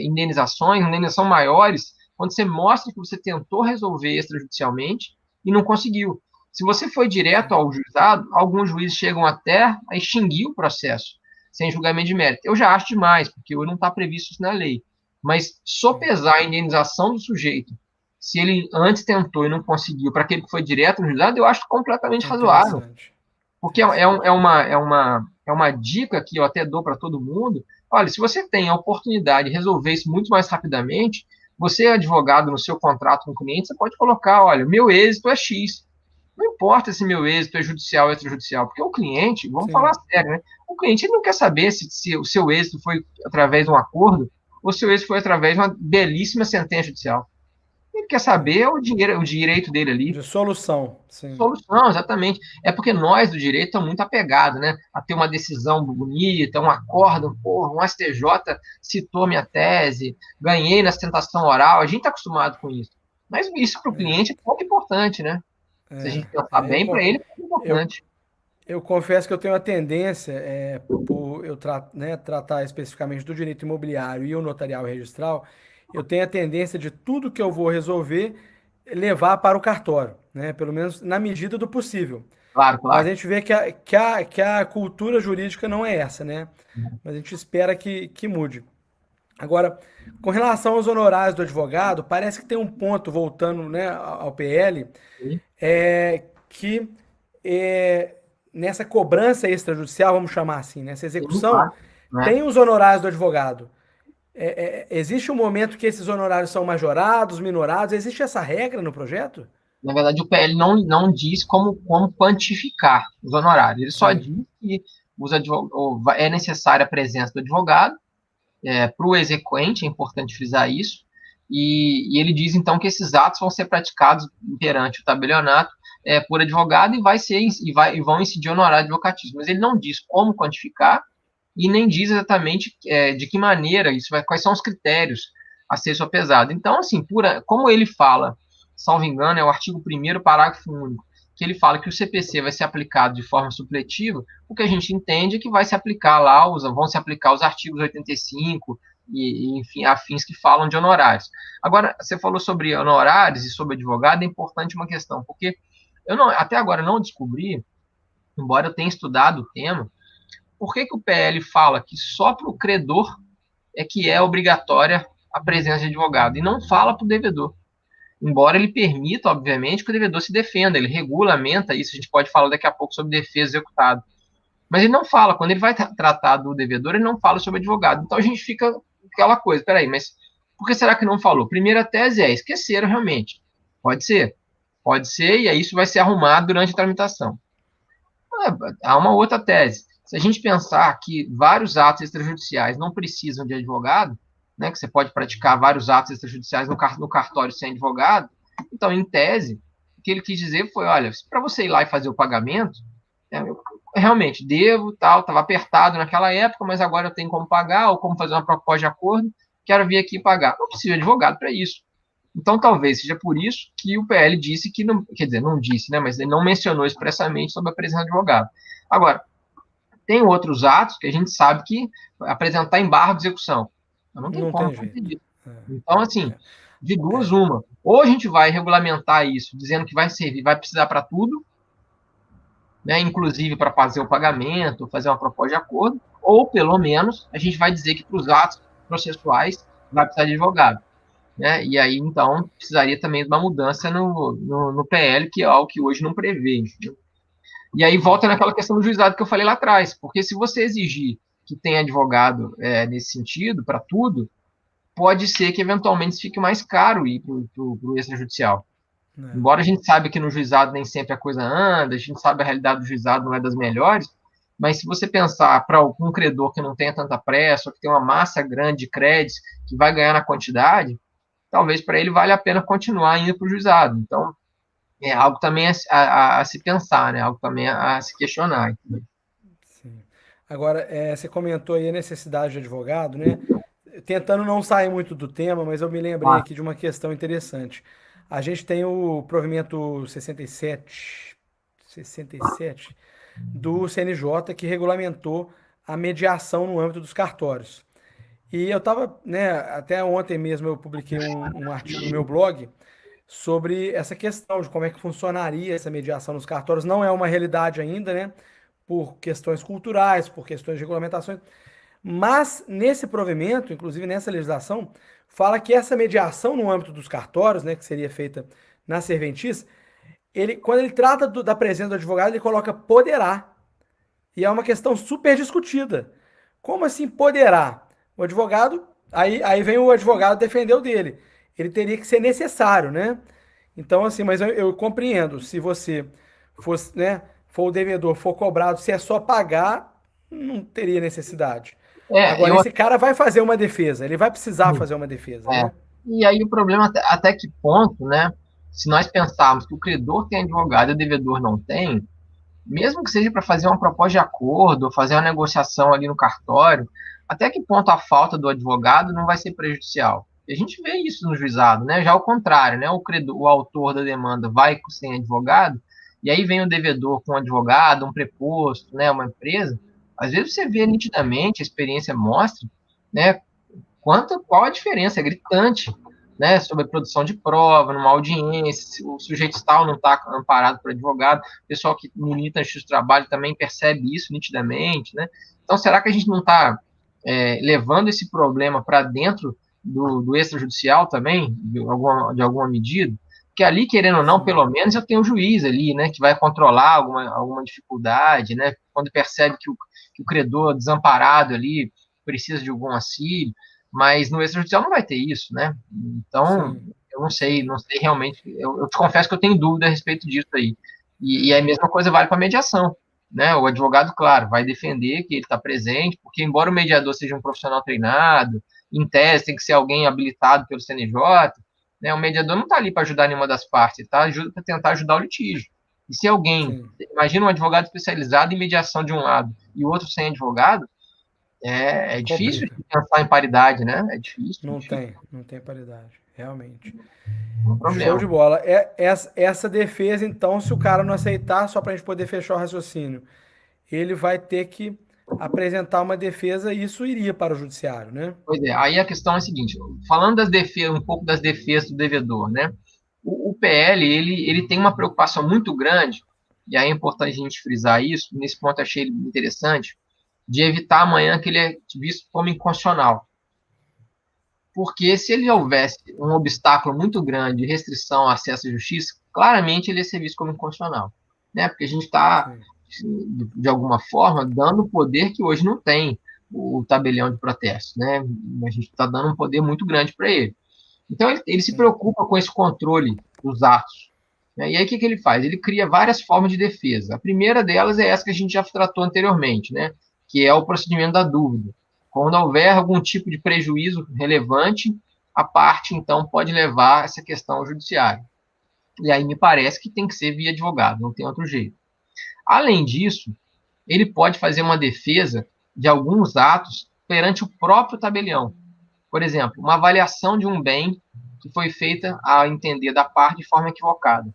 indenização maiores, quando você mostra que você tentou resolver extrajudicialmente e não conseguiu. Se você foi direto ao juizado, alguns juízes chegam até a extinguir o processo, sem julgamento de mérito. Eu já acho demais, porque não está previsto isso na lei. Mas sopesar a indenização do sujeito, se ele antes tentou e não conseguiu, para aquele que foi direto no juizado, eu acho completamente É razoável. interessante. Porque Interessante. é uma dica que eu até dou para todo mundo. Olha, se você tem a oportunidade de resolver isso muito mais rapidamente, você é advogado no seu contrato com o cliente, você pode colocar, olha, meu êxito é X. Não importa se meu êxito é judicial ou extrajudicial, porque o cliente, vamos falar Sim. sério, né? O cliente ele não quer saber se o seu êxito foi através de um acordo ou se o êxito foi através de uma belíssima sentença judicial. Ele quer saber o direito dele ali. De solução, sim. Solução, exatamente. É porque nós do direito estamos muito apegados, né? A ter uma decisão bonita, um acórdão, porra, um STJ citou minha tese, ganhei na sustentação oral. A gente está acostumado com isso. Mas isso para o cliente é pouco importante, né? Se a gente pensar Eu, bem, para ele é pouco eu, importante. eu confesso que eu tenho a tendência, por eu tratar especificamente do direito imobiliário e o notarial e registral, eu tenho a tendência de tudo que eu vou resolver levar para o cartório, né? Pelo menos na medida do possível. Claro, Mas claro. a gente vê que a cultura jurídica não é essa, né? Mas a gente espera que mude. Agora, com relação aos honorários do advogado, parece que tem um ponto, voltando, né, ao PL, Sim, que é, nessa cobrança extrajudicial, vamos chamar assim, nessa sim, execução, claro. Né? tem os honorários do advogado. Existe um momento que esses honorários são majorados, minorados? Existe essa regra no projeto? Na verdade, o PL não diz como quantificar os honorários. Ele só Sim. diz que é necessária a presença do advogado para o exequente, é importante frisar isso, e ele diz então que esses atos vão ser praticados perante o tabelionato por advogado e vão incidir honorário advocatício. Mas ele não diz como quantificar e nem diz exatamente de que maneira isso vai, quais são os critérios a ser sopesado. Então, assim, como ele fala, salvo engano, é o artigo 1º, parágrafo único, que ele fala que o CPC vai ser aplicado de forma supletiva, o que a gente entende é que vai se aplicar lá, vão se aplicar os artigos 85 enfim, afins que falam de honorários. Agora, você falou sobre honorários e sobre advogado, é importante uma questão, porque até agora não descobri, embora eu tenha estudado o tema, por que o PL fala que só para o credor é que é obrigatória a presença de advogado e não fala para o devedor? Embora ele permita, obviamente, que o devedor se defenda, ele regulamenta isso, a gente pode falar daqui a pouco sobre defesa executada. Mas ele não fala, quando ele vai tratar do devedor, ele não fala sobre advogado. Então a gente fica aquela coisa, peraí, mas por que será que não falou? Primeira tese esqueceram realmente. Pode ser, e aí isso vai ser arrumado durante a tramitação. Há uma outra tese. Se a gente pensar que vários atos extrajudiciais não precisam de advogado, né, que você pode praticar vários atos extrajudiciais no cartório sem advogado, então, em tese, o que ele quis dizer foi, olha, para você ir lá e fazer o pagamento, eu realmente devo, tal, estava apertado naquela época, mas agora eu tenho como pagar, ou como fazer uma proposta de acordo, quero vir aqui pagar. Não precisa de advogado para isso. Então, talvez seja por isso que o PL disse que não, quer dizer, não disse, né, mas ele não mencionou expressamente sobre a presença de advogado. Agora, tem outros atos que a gente sabe que apresentar embargo de execução. Não tem Não como tem fazer jeito. isso. Então, assim, É, de duas, uma. Ou a gente vai regulamentar isso, dizendo que vai servir, vai precisar para tudo, né, inclusive para fazer o pagamento, fazer uma proposta de acordo, ou, pelo menos, a gente vai dizer que para os atos processuais vai precisar de advogado. Né? E aí, então, precisaria também de uma mudança no PL, que é algo que hoje não prevê. Entendeu? E aí volta naquela questão do juizado que eu falei lá atrás, porque se você exigir que tenha advogado nesse sentido, para tudo, pode ser que eventualmente fique mais caro ir para o extrajudicial. né? Embora a gente saiba que no juizado nem sempre a coisa anda, a gente sabe a realidade do juizado não é das melhores, mas se você pensar para algum credor que não tenha tanta pressa, ou que tem uma massa grande de créditos, que vai ganhar na quantidade, talvez para ele valha a pena continuar indo para o juizado. Então, é algo também a se pensar, né? Algo também a se questionar. Entendeu? Sim. Agora, você comentou aí a necessidade de advogado, né? Tentando não sair muito do tema, mas eu me lembrei Ah, aqui de uma questão interessante. A gente tem o provimento 67 do CNJ que regulamentou a mediação no âmbito dos cartórios. E eu estava, né, até ontem mesmo eu publiquei um artigo no meu blog sobre essa questão de como é que funcionaria essa mediação nos cartórios. Não é uma realidade ainda, né? Por questões culturais, por questões de regulamentações. Mas nesse provimento, inclusive nessa legislação, fala que essa mediação no âmbito dos cartórios, né, que seria feita na serventia, quando ele trata da presença do advogado, ele coloca poderá. E é uma questão super discutida. Como assim poderá? O advogado, aí vem o advogado defender o dele. Ele teria que ser necessário, né? Então, assim, mas eu compreendo. Se você fosse, né, for o devedor, for cobrado, se é só pagar, não teria necessidade. Agora, eu esse cara vai fazer uma defesa, ele vai precisar fazer uma defesa, É, né? E aí o problema até que ponto, né? Se nós pensarmos que o credor tem advogado e o devedor não tem, mesmo que seja para fazer uma proposta de acordo, ou fazer uma negociação ali no cartório, até que ponto a falta do advogado não vai ser prejudicial? E a gente vê isso no juizado, né? Já ao contrário, né? O autor da demanda vai sem advogado, e aí vem o devedor com um advogado, um preposto, né? Uma empresa. Às vezes você vê nitidamente, a experiência mostra, né? Qual a diferença? É gritante, né? Sobre a produção de prova, numa audiência, se o sujeito tal não está amparado por advogado, o pessoal que milita no Justiça do Trabalho também percebe isso nitidamente, né? Então, será que a gente não está levando esse problema para dentro do extrajudicial também, de alguma medida? Porque ali, querendo ou não, Sim, pelo menos eu tenho um juiz ali, né, que vai controlar alguma dificuldade, né, quando percebe que o credor desamparado ali precisa de algum auxílio, mas no extrajudicial não vai ter isso, né? Então, sim, eu não sei, sim. não sei realmente. Eu te confesso que eu tenho dúvida a respeito disso aí. E a mesma coisa vale para a mediação, né? O advogado, claro, vai defender que ele está presente, porque embora o mediador seja um profissional treinado, em tese tem que ser alguém habilitado pelo CNJ, né? O mediador não está ali para ajudar nenhuma das partes, ele está para tentar ajudar o litígio. E se alguém, Sim, imagina um advogado especializado em mediação de um lado e o outro sem advogado, é difícil complica. pensar em paridade, né? É difícil, Não difícil, tem, não tem paridade, realmente. é um Show problema. de bola. Essa defesa, então, se o cara não aceitar, só para a gente poder fechar o raciocínio, ele vai ter que apresentar uma defesa e isso iria para o judiciário, né? Pois é, aí a questão é a seguinte, falando das defesas, um pouco das defesas do devedor, né? O PL, ele tem uma preocupação muito grande, e aí é importante a gente frisar isso, nesse ponto eu achei ele interessante, de evitar amanhã que ele é visto como inconstitucional. Porque se ele houvesse um obstáculo muito grande de restrição ao acesso à justiça, claramente ele ia ser visto como inconstitucional. Né? Porque a gente está, Sim, de alguma forma, dando poder que hoje não tem o tabelião de protesto. Né? A gente está dando um poder muito grande para ele. Então, ele se sim, preocupa com esse controle dos atos. Né? E aí, o que ele faz? Ele cria várias formas de defesa. A primeira delas é essa que a gente já tratou anteriormente, né? Que é o procedimento da dúvida. Quando houver algum tipo de prejuízo relevante, a parte, então, pode levar essa questão ao judiciário. E aí me parece que tem que ser via advogado, não tem outro jeito. Além disso, ele pode fazer uma defesa de alguns atos perante o próprio tabelião. Por exemplo, uma avaliação de um bem que foi feita, a entender da parte, de forma equivocada.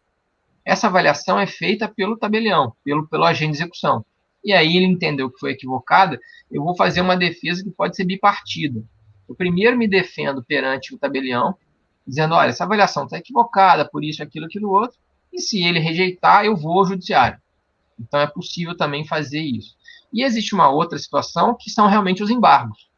Essa avaliação é feita pelo tabelião, pelo agente de execução. E aí ele entendeu que foi equivocada, eu vou fazer uma defesa que pode ser bipartida. Eu primeiro me defendo perante o tabelião, dizendo, olha, essa avaliação está equivocada, por isso, aquilo, aquilo outro, e se ele rejeitar, eu vou ao judiciário. Então é possível também fazer isso. E existe uma outra situação que são realmente os embargos,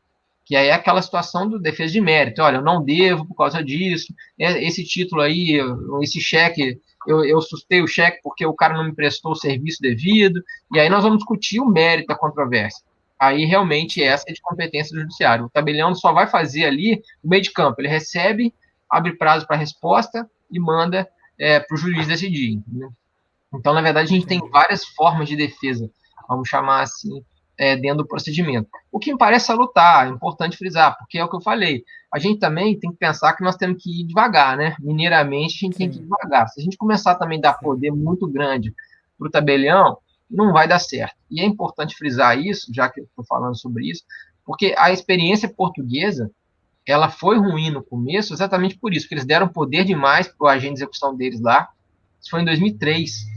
que aí é aquela situação do defesa de mérito. Olha, eu não devo por causa disso, esse título aí, esse cheque, eu sustei o cheque porque o cara não me prestou o serviço devido, e aí nós vamos discutir o mérito da controvérsia. Aí realmente sim. essa é de competência do judiciário. O tabelião só vai fazer ali o meio de campo, ele recebe, abre prazo para resposta e manda para o juiz decidir. Né? Então, na verdade, a gente tem Entendi. várias formas de defesa, vamos chamar assim, dentro do procedimento. O que me parece salutar, é importante frisar, porque é o que eu falei. A gente também tem que pensar que nós temos que ir devagar, né? Mineiramente, a gente tem que ir Sim, devagar. Se a gente começar também a dar sim. poder muito grande para o tabelião, não vai dar certo. E é importante frisar isso, já que eu estou falando sobre isso, porque a experiência portuguesa, ela foi ruim no começo exatamente por isso, porque eles deram poder demais para o agente de execução deles lá. Isso foi em 2003.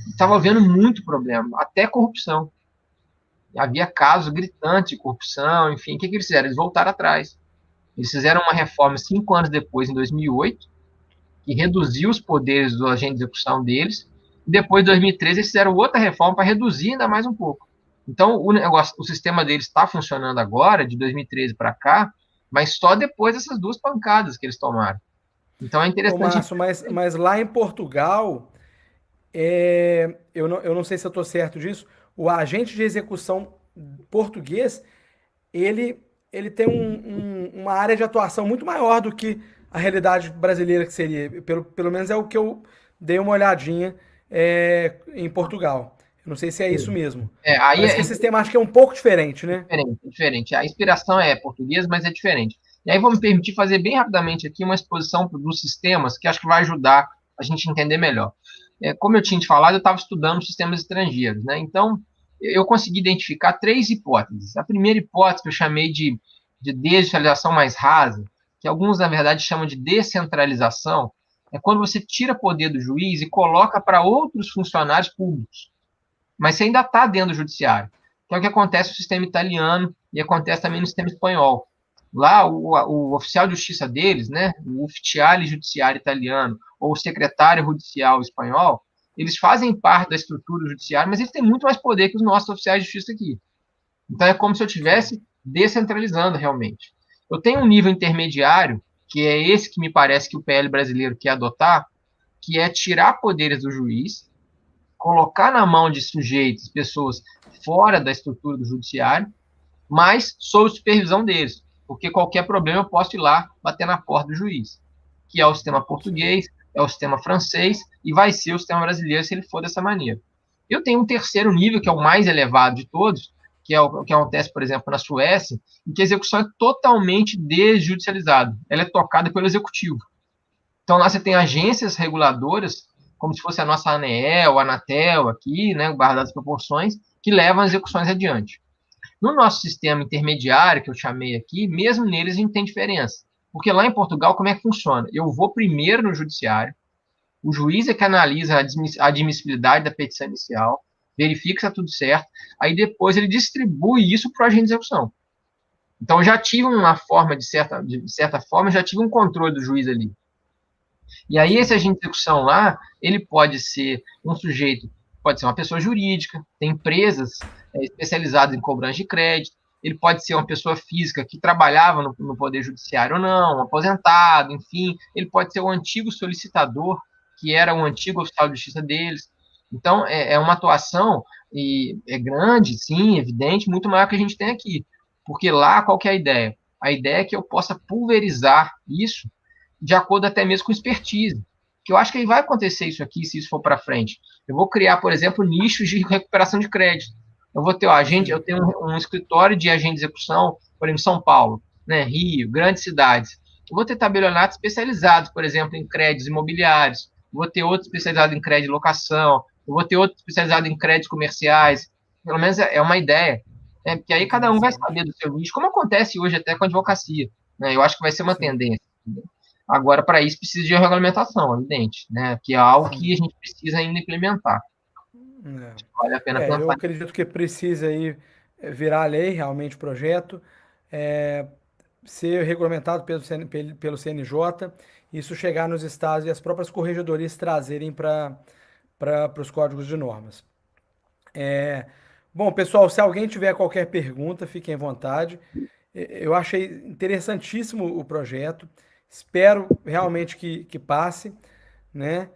Estava havendo muito problema, até corrupção. Havia casos gritantes de corrupção, enfim. O que eles fizeram? Eles voltaram atrás. Eles fizeram uma reforma 5 anos depois, em 2008, que reduziu os poderes do agente de execução deles. E depois, em 2013, eles fizeram outra reforma para reduzir ainda mais um pouco. Então, o sistema deles está funcionando agora, de 2013 para cá, mas só depois dessas duas pancadas que eles tomaram. Então, é Ô, interessante. Márcio, mas lá em Portugal, eu não sei se eu estou certo disso, o agente de execução português, ele, ele tem uma área de atuação muito maior do que a realidade brasileira que seria. Pelo menos é o que eu dei uma olhadinha em Portugal. Eu não sei se é isso mesmo. Aí Parece é que o sistema acho que é um pouco diferente, né? diferente, é diferente. A inspiração é portuguesa, mas é diferente. E aí vou me permitir fazer bem rapidamente aqui uma exposição dos sistemas, que acho que vai ajudar a gente a entender melhor. Como eu tinha te falado, eu estava estudando sistemas estrangeiros, né? Então, eu consegui identificar 3 hipóteses. A primeira hipótese que eu chamei de descentralização mais rasa, que alguns, na verdade, chamam de descentralização, é quando você tira poder do juiz e coloca para outros funcionários públicos. Mas você ainda está dentro do judiciário, que é o que acontece no sistema italiano e acontece também no sistema espanhol. Lá, o oficial de justiça deles, né, o ufficiale judiciário italiano ou o secretário judicial espanhol, eles fazem parte da estrutura judiciária, mas eles têm muito mais poder que os nossos oficiais de justiça aqui. Então, é como se eu estivesse descentralizando realmente. Eu tenho um nível intermediário, que é esse que me parece que o PL brasileiro quer adotar, que é tirar poderes do juiz, colocar na mão de sujeitos, pessoas fora da estrutura do judiciário, mas sob supervisão deles, porque qualquer problema eu posso ir lá bater na porta do juiz, que é o sistema português, é o sistema francês e vai ser o sistema brasileiro se ele for dessa maneira. Eu tenho um terceiro nível, que é o mais elevado de todos, que é o que acontece, por exemplo, na Suécia, em que a execução é totalmente desjudicializada. Ela é tocada pelo executivo. Então, lá você tem agências reguladoras, como se fosse a nossa ANEEL, a Anatel aqui, né, guardadas as proporções, que levam as execuções adiante. No nosso sistema intermediário, que eu chamei aqui, mesmo neles a gente tem diferença. Porque lá em Portugal, como é que funciona? Eu vou primeiro no judiciário, o juiz é que analisa a admissibilidade da petição inicial, verifica se está tudo certo, aí depois ele distribui isso para o agente de execução. Então, eu já tive uma forma, de certa forma, já tive um controle do juiz ali. E aí, esse agente de execução lá, ele pode ser um sujeito, pode ser uma pessoa jurídica, tem empresas especializadas em cobrança de crédito, ele pode ser uma pessoa física que trabalhava no Poder Judiciário ou não, um aposentado, enfim, ele pode ser um antigo solicitador, que era um antigo oficial de justiça deles. Então, é uma atuação, e é grande, sim, evidente, muito maior que a gente tem aqui. Porque lá, qual que é a ideia? A ideia é que eu possa pulverizar isso de acordo até mesmo com expertise. Que eu acho que vai acontecer isso aqui, se isso for para frente. Eu vou criar, por exemplo, nichos de recuperação de crédito. Eu vou ter, eu tenho um escritório de agente de execução, por exemplo, em São Paulo, né, Rio, grandes cidades. Eu vou ter tabelionatos especializados, por exemplo, em créditos imobiliários. Eu vou ter outro especializado em crédito de locação. Eu vou ter outro especializado em créditos comerciais. Pelo menos é uma ideia. Né, porque aí cada um vai saber do seu nicho, como acontece hoje até com a advocacia. Né, eu acho que vai ser uma tendência. Entendeu? Agora, para isso, precisa de regulamentação, evidente, né? Que é algo que a gente precisa ainda implementar. Vale a pena Eu pensar. acredito que precisa aí virar lei, realmente, o projeto, é, ser regulamentado pelo CNJ, isso chegar nos estados e as próprias corregedorias trazerem para os códigos de normas. Bom, pessoal, se alguém tiver qualquer pergunta, fiquem à vontade. Eu achei interessantíssimo o projeto. Espero realmente que passe, né?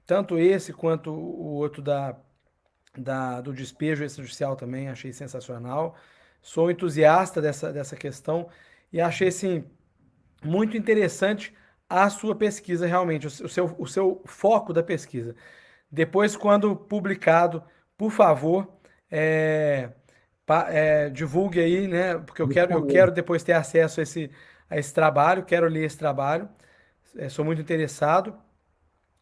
Tanto esse quanto o outro do despejo extrajudicial também, achei sensacional. Sou entusiasta dessa questão e achei, assim, muito interessante a sua pesquisa, realmente, o seu foco da pesquisa. Depois, quando publicado, por favor, é, divulgue aí, né? Porque eu quero depois ter acesso a esse trabalho, quero ler esse trabalho, sou muito interessado.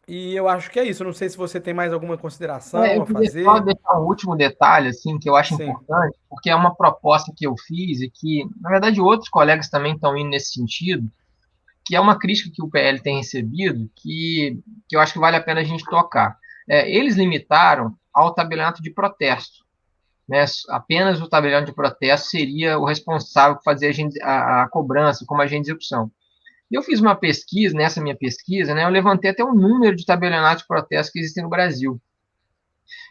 E eu acho que é isso. Eu não sei se você tem mais alguma consideração Eu a queria só fazer. deixar um último detalhe, assim, que eu acho Sim. importante, porque é uma proposta que eu fiz e que, na verdade, outros colegas também estão indo nesse sentido, que é uma crítica que o PL tem recebido, que eu acho que vale a pena a gente tocar. Eles limitaram ao tabelionato de protesto. Né? Apenas o tabelião de protesto seria o responsável por fazer a cobrança como agente de execução. E eu fiz uma pesquisa, nessa minha pesquisa, né, eu levantei até um número de tabelionatos de protesto que existem no Brasil.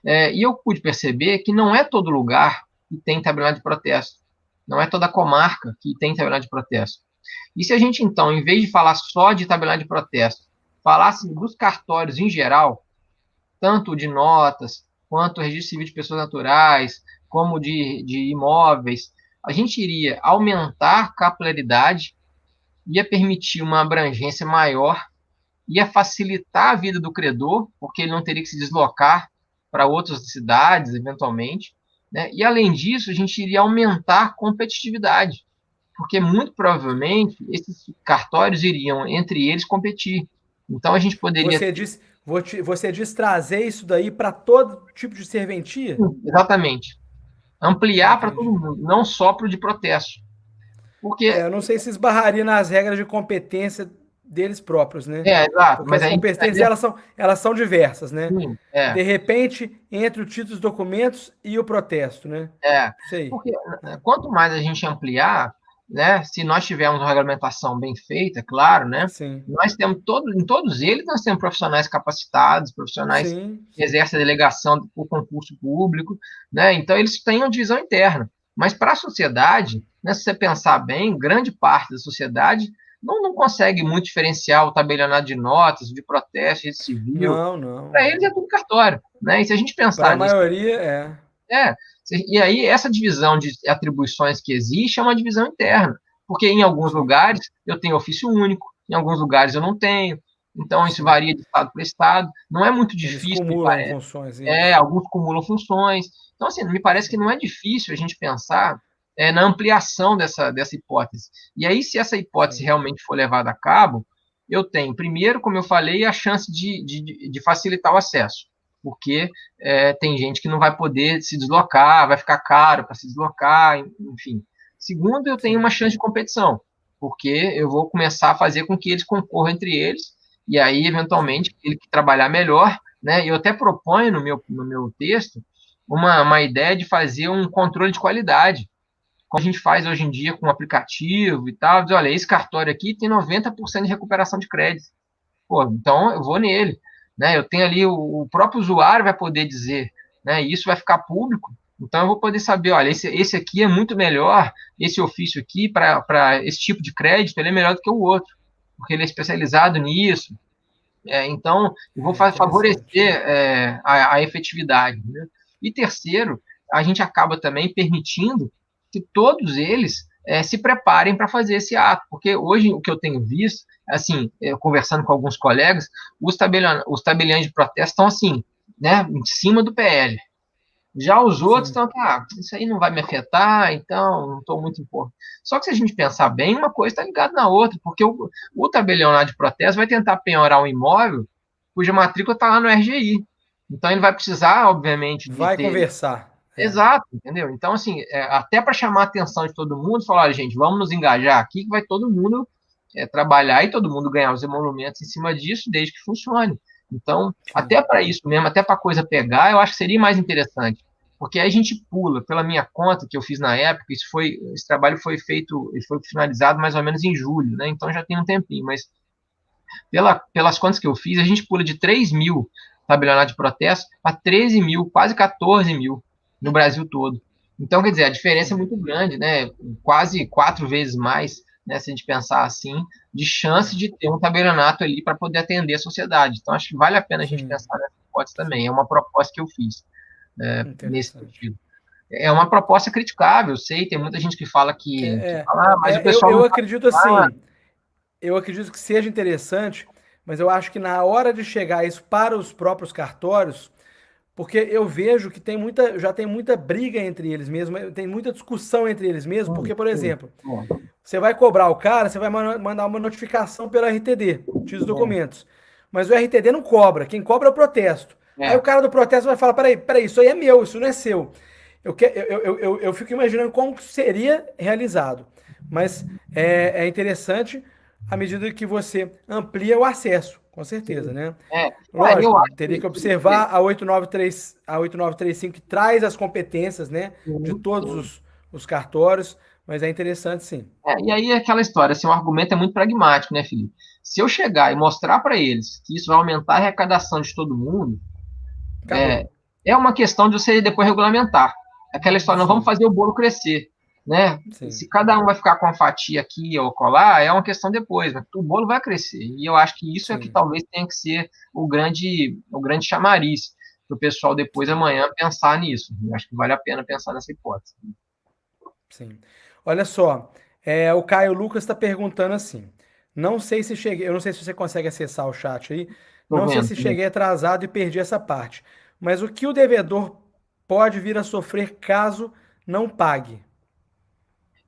E eu pude perceber que não é todo lugar que tem tabelionato de protesto. Não é toda comarca que tem tabelionato de protesto. E se a gente, então, em vez de falar só de tabelionato de protesto, falasse dos cartórios em geral, tanto de notas, quanto registro civil de pessoas naturais, como de imóveis, a gente iria aumentar a capilaridade, ia permitir uma abrangência maior, ia facilitar a vida do credor, porque ele não teria que se deslocar para outras cidades, eventualmente, né? E, além disso, a gente iria aumentar a competitividade, porque muito provavelmente esses cartórios iriam entre eles competir. Então a gente poderia. Você diz trazer isso daí para todo tipo de serventia? Exatamente. Ampliar para todo Entendi. mundo, não só para o de protesto. Porque, Eu não sei se esbarraria nas regras de competência deles próprios, né? exato, Porque mas as aí competências precisaria, elas são diversas, né? sim, De repente, entre o título dos documentos e o protesto, né? é, Isso aí. porque Né? quanto mais a gente ampliar, né, se nós tivermos uma regulamentação bem feita, claro, né, Sim, nós temos em todos eles nós temos profissionais capacitados, profissionais sim, que sim, exercem a delegação por concurso público, né, então eles têm uma divisão interna. Mas para a sociedade, né, se você pensar bem, grande parte da sociedade não consegue muito diferenciar o tabelionato de notas, de protesto, de civil. não, não, Para eles é não. tudo cartório, né? E se a gente Para pensar a nisso, maioria é. é, e aí essa divisão de atribuições que existe é uma divisão interna, porque em alguns Sim, lugares eu tenho ofício único, em alguns lugares eu não tenho, então isso sim. varia de estado para estado, não é muito Eles difícil, me cumulam parece, funções, isso. alguns cumulam funções, então assim, me parece que Sim, não é difícil a gente pensar na ampliação dessa hipótese, e aí se essa hipótese sim, realmente for levada a cabo, eu tenho, primeiro, como eu falei, a chance de facilitar o acesso, porque tem gente que não vai poder se deslocar, vai ficar caro para se deslocar, enfim. Segundo, eu tenho uma sim, chance de competição, porque eu vou começar a fazer com que eles concorram entre eles, e aí, sim. eventualmente, ele que trabalhar melhor, né? Eu até proponho no meu texto uma ideia de fazer um controle de qualidade, como a gente faz hoje em dia com o aplicativo e tal, diz, olha, esse cartório aqui tem 90% de recuperação de crédito. Pô, então eu vou nele, né? Eu tenho ali o próprio usuário vai poder dizer, né? E isso vai ficar público. Então eu vou poder saber, olha, esse aqui é muito melhor, esse ofício aqui para esse tipo de crédito ele é melhor do que o outro, porque ele é especializado nisso. Então eu vou É favorecer interessante. a efetividade. Né? E terceiro, a gente acaba também permitindo que todos eles se preparem para fazer esse ato, porque hoje o que eu tenho visto, assim, conversando com alguns colegas, os tabeliões de protesto estão assim, né, em cima do PL. Já os outros Sim, estão aqui, isso aí não vai me afetar, então não estou muito importante. Só que se a gente pensar bem, uma coisa está ligada na outra, porque o tabelião lá de protesto vai tentar penhorar um imóvel cuja matrícula está lá no RGI. Então ele vai precisar, obviamente, de vai ter. conversar. É, Exato, entendeu? Então, assim, até para chamar a atenção de todo mundo, falar, olha, gente, vamos nos engajar aqui, que vai todo mundo trabalhar e todo mundo ganhar os emolumentos em cima disso, desde que funcione. Então, sim, até para isso mesmo, até para a coisa pegar, eu acho que seria mais interessante. Porque aí a gente pula, pela minha conta que eu fiz na época, esse trabalho foi feito, ele foi finalizado mais ou menos em julho, né? Então já tem um tempinho, mas pelas contas que eu fiz, a gente pula de 3 mil tabelionatos de protesto para 13 mil, quase 14 mil no Brasil todo. Então, quer dizer, a diferença é sim. muito grande, né? Quase 4 vezes mais, né, se a gente pensar assim, de chance É, de ter um tabelionato ali para poder atender a sociedade. Então, acho que vale a pena a gente sim, pensar nessa hipótese também. sim. É uma proposta que eu fiz nesse Interessante. sentido. É uma proposta criticável, eu sei, tem muita gente que fala É, que é, fala, mas o pessoal eu não faz acredito nada. assim, eu acredito que seja interessante, mas eu acho que na hora de chegar isso para os próprios cartórios, porque eu vejo que já tem muita briga entre eles mesmos, tem muita discussão entre eles mesmos, porque, por Sim. exemplo, você vai cobrar o cara, você vai mandar uma notificação pelo RTD, X documentos. Mas o RTD não cobra, quem cobra é o protesto. Aí o É, cara do protesto vai falar: peraí, isso aí é meu, isso não é seu. Eu fico imaginando como seria realizado. Mas é interessante à medida que você amplia o acesso, com certeza, sim. né? É, eu Lógico, acho teria que que observar a 8935 que traz as competências, né, de sim, todos sim. os cartórios, mas é interessante sim. E aí é aquela história, assim, o argumento é muito pragmático, né, Felipe? Se eu chegar e mostrar para eles que isso vai aumentar a arrecadação de todo mundo, é, Acabou. é uma questão de você depois regulamentar. Aquela história, não vamos Sim, fazer o bolo crescer, né? sim, Se cada um vai ficar com uma fatia aqui ou colar, é uma questão depois, mas o bolo vai crescer. E eu acho que isso é que sim, talvez tenha que ser o grande chamariz para o pessoal depois sim, amanhã pensar nisso. Eu acho que vale a pena pensar nessa hipótese. sim. Olha só, o Caio Lucas está perguntando assim. Não sei se cheguei, eu não sei se você consegue acessar o chat aí. Tô Não sei vendo. se cheguei atrasado e perdi essa parte. Mas o que o devedor pode vir a sofrer caso não pague?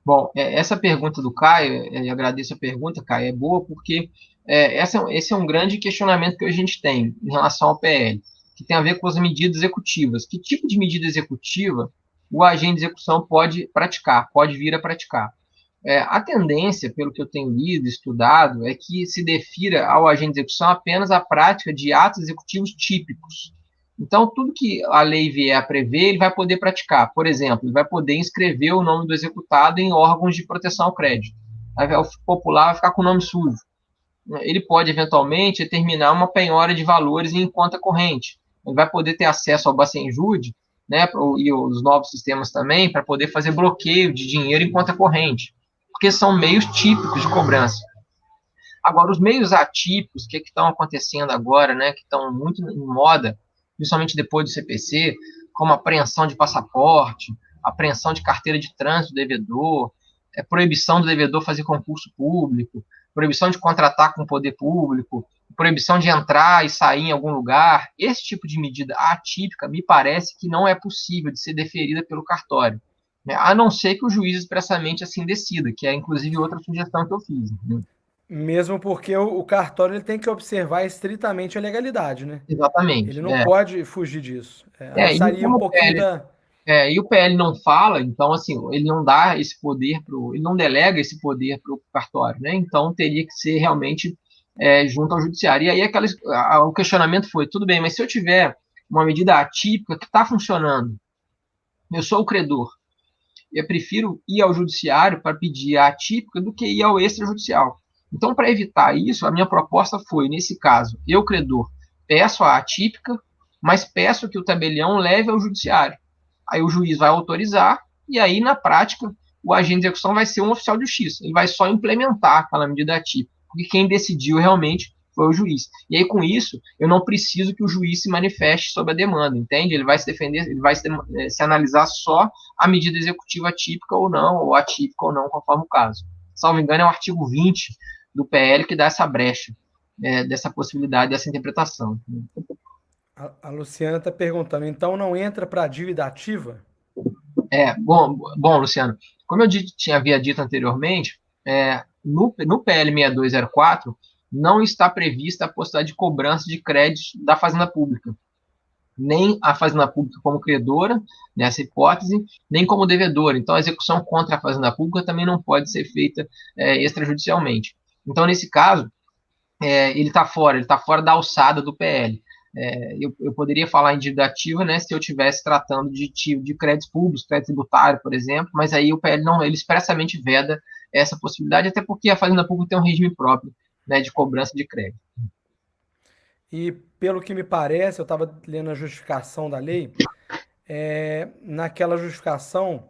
Bom, essa pergunta do Caio, eu agradeço a pergunta, Caio, é boa porque esse é um grande questionamento que a gente tem em relação ao PL, que tem a ver com as medidas executivas. Que tipo de medida executiva o agente de execução pode praticar, pode vir a praticar? A tendência, pelo que eu tenho lido, estudado, é que se defira ao agente de execução apenas a prática de atos executivos típicos. Então, tudo que a lei vier a prever, ele vai poder praticar. Por exemplo, ele vai poder inscrever o nome do executado em órgãos de proteção ao crédito. O popular vai ficar com o nome sujo. Ele pode, eventualmente, determinar uma penhora de valores em conta corrente. Ele vai poder ter acesso ao Bacenjude, né, e os novos sistemas também, para poder fazer bloqueio de dinheiro em conta corrente, porque são meios típicos de cobrança. Agora, os meios atípicos, que estão acontecendo agora, né, que estão muito em moda, principalmente depois do CPC, como apreensão de passaporte, apreensão de carteira de trânsito do devedor, proibição do devedor fazer concurso público, proibição de contratar com o poder público, proibição de entrar e sair em algum lugar. Esse tipo de medida atípica me parece que não é possível de ser deferida pelo cartório, né? A não ser que o juiz expressamente assim decida, que é inclusive outra sugestão que eu fiz, né? Mesmo porque o cartório ele tem que observar estritamente a legalidade, né? Ele Exatamente. não pode fugir disso. Aí E sairia um como o pouquinho PL da. E o PL não fala, então, assim, ele não dá esse poder ele não delega esse poder para o cartório, né? Então, teria que ser realmente junto ao judiciário. E aí, o questionamento foi: tudo bem, mas se eu tiver uma medida atípica que está funcionando, eu sou o credor, eu prefiro ir ao judiciário para pedir a atípica do que ir ao extrajudicial. Então, para evitar isso, a minha proposta foi, nesse caso, eu, credor, peço a atípica, mas peço que o tabelião leve ao judiciário. Aí o juiz vai autorizar, e aí, na prática, o agente de execução vai ser um oficial de justiça. Ele vai só implementar aquela medida atípica, porque quem decidiu realmente foi o juiz. E aí, com isso, eu não preciso que o juiz se manifeste sobre a demanda, entende? Ele vai se defender, ele vai se analisar só a medida executiva típica ou não, ou atípica ou não, conforme o caso. Salvo engano, é o artigo 20 do PL que dá essa brecha, dessa possibilidade, dessa interpretação. A Luciana está perguntando, então não entra para a dívida ativa? Bom, Luciano, como eu havia dito anteriormente, no PL 6204 não está prevista a possibilidade de cobrança de créditos da Fazenda Pública, nem a Fazenda Pública como credora, nessa hipótese, nem como devedora. Então, a execução contra a Fazenda Pública também não pode ser feita extrajudicialmente. Então, nesse caso, ele está fora da alçada do PL. Eu poderia falar em dívida ativa, né, se eu estivesse tratando de créditos públicos, crédito tributário, por exemplo, mas aí o PL não, ele expressamente veda essa possibilidade, até porque a Fazenda Pública tem um regime próprio, né, de cobrança de crédito. E pelo que me parece, eu estava lendo a justificação da lei, naquela justificação,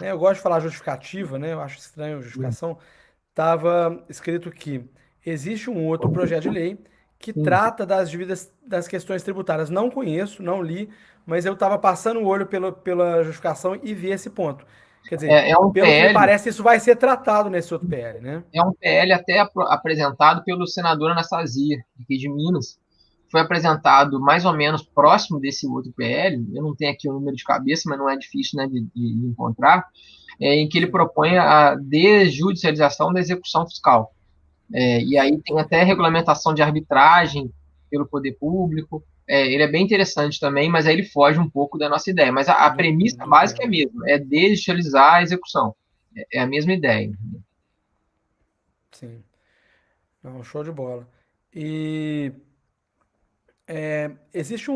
né, eu gosto de falar justificativa, né, eu acho estranho a justificação, estava escrito que existe um outro projeto de lei que Sim. trata das dívidas, das questões tributárias. Não conheço, não li, mas eu estava passando o olho pela justificação e vi esse ponto. Quer dizer, É um pelo que me PL, parece, isso vai ser tratado nesse outro PL, né? é um PL até apresentado pelo senador Anastasia, aqui de Minas. Foi apresentado mais ou menos próximo desse outro PL, eu não tenho aqui o número de cabeça, mas não é difícil, né, de encontrar, em que ele Sim. propõe a desjudicialização da execução fiscal. E aí tem até regulamentação de arbitragem pelo poder público. Ele é bem interessante também, mas aí ele foge um pouco da nossa ideia. Mas a premissa Do básica é a PL. mesma, é desjudicializar a execução. É a mesma ideia. Sim. Não, show de bola. E existe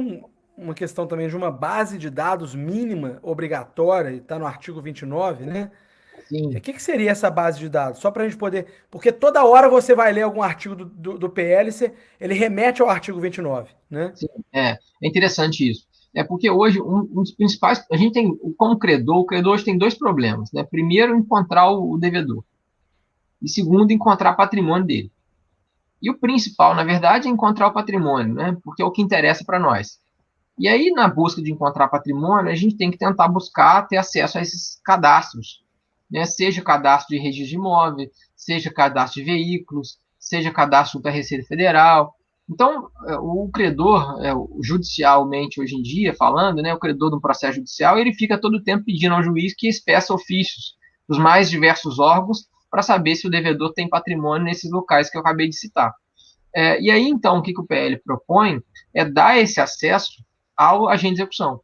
uma questão também de uma base de dados mínima obrigatória, está no artigo 29, né? O Sim, que seria essa base de dados? Só para a gente poder. Porque toda hora você vai ler algum artigo do PL, ele remete ao artigo 29, né? sim, é interessante isso. É porque hoje um dos principais, a gente tem como credor, o credor hoje tem dois problemas, né? Primeiro, encontrar o devedor, e segundo, encontrar patrimônio dele. E o principal, na verdade, é encontrar o patrimônio, né? Porque é o que interessa para nós. E aí, na busca de encontrar patrimônio, a gente tem que tentar buscar ter acesso a esses cadastros, né? Seja cadastro de registro de imóvel, seja cadastro de veículos, seja cadastro da Receita Federal. Então, o credor, judicialmente hoje em dia, falando, né, o credor de um processo judicial, ele fica todo o tempo pedindo ao juiz que expeça ofícios, dos mais diversos órgãos para saber se o devedor tem patrimônio nesses locais que eu acabei de citar. E aí, então, o que o PL propõe é dar esse acesso ao agente de execução.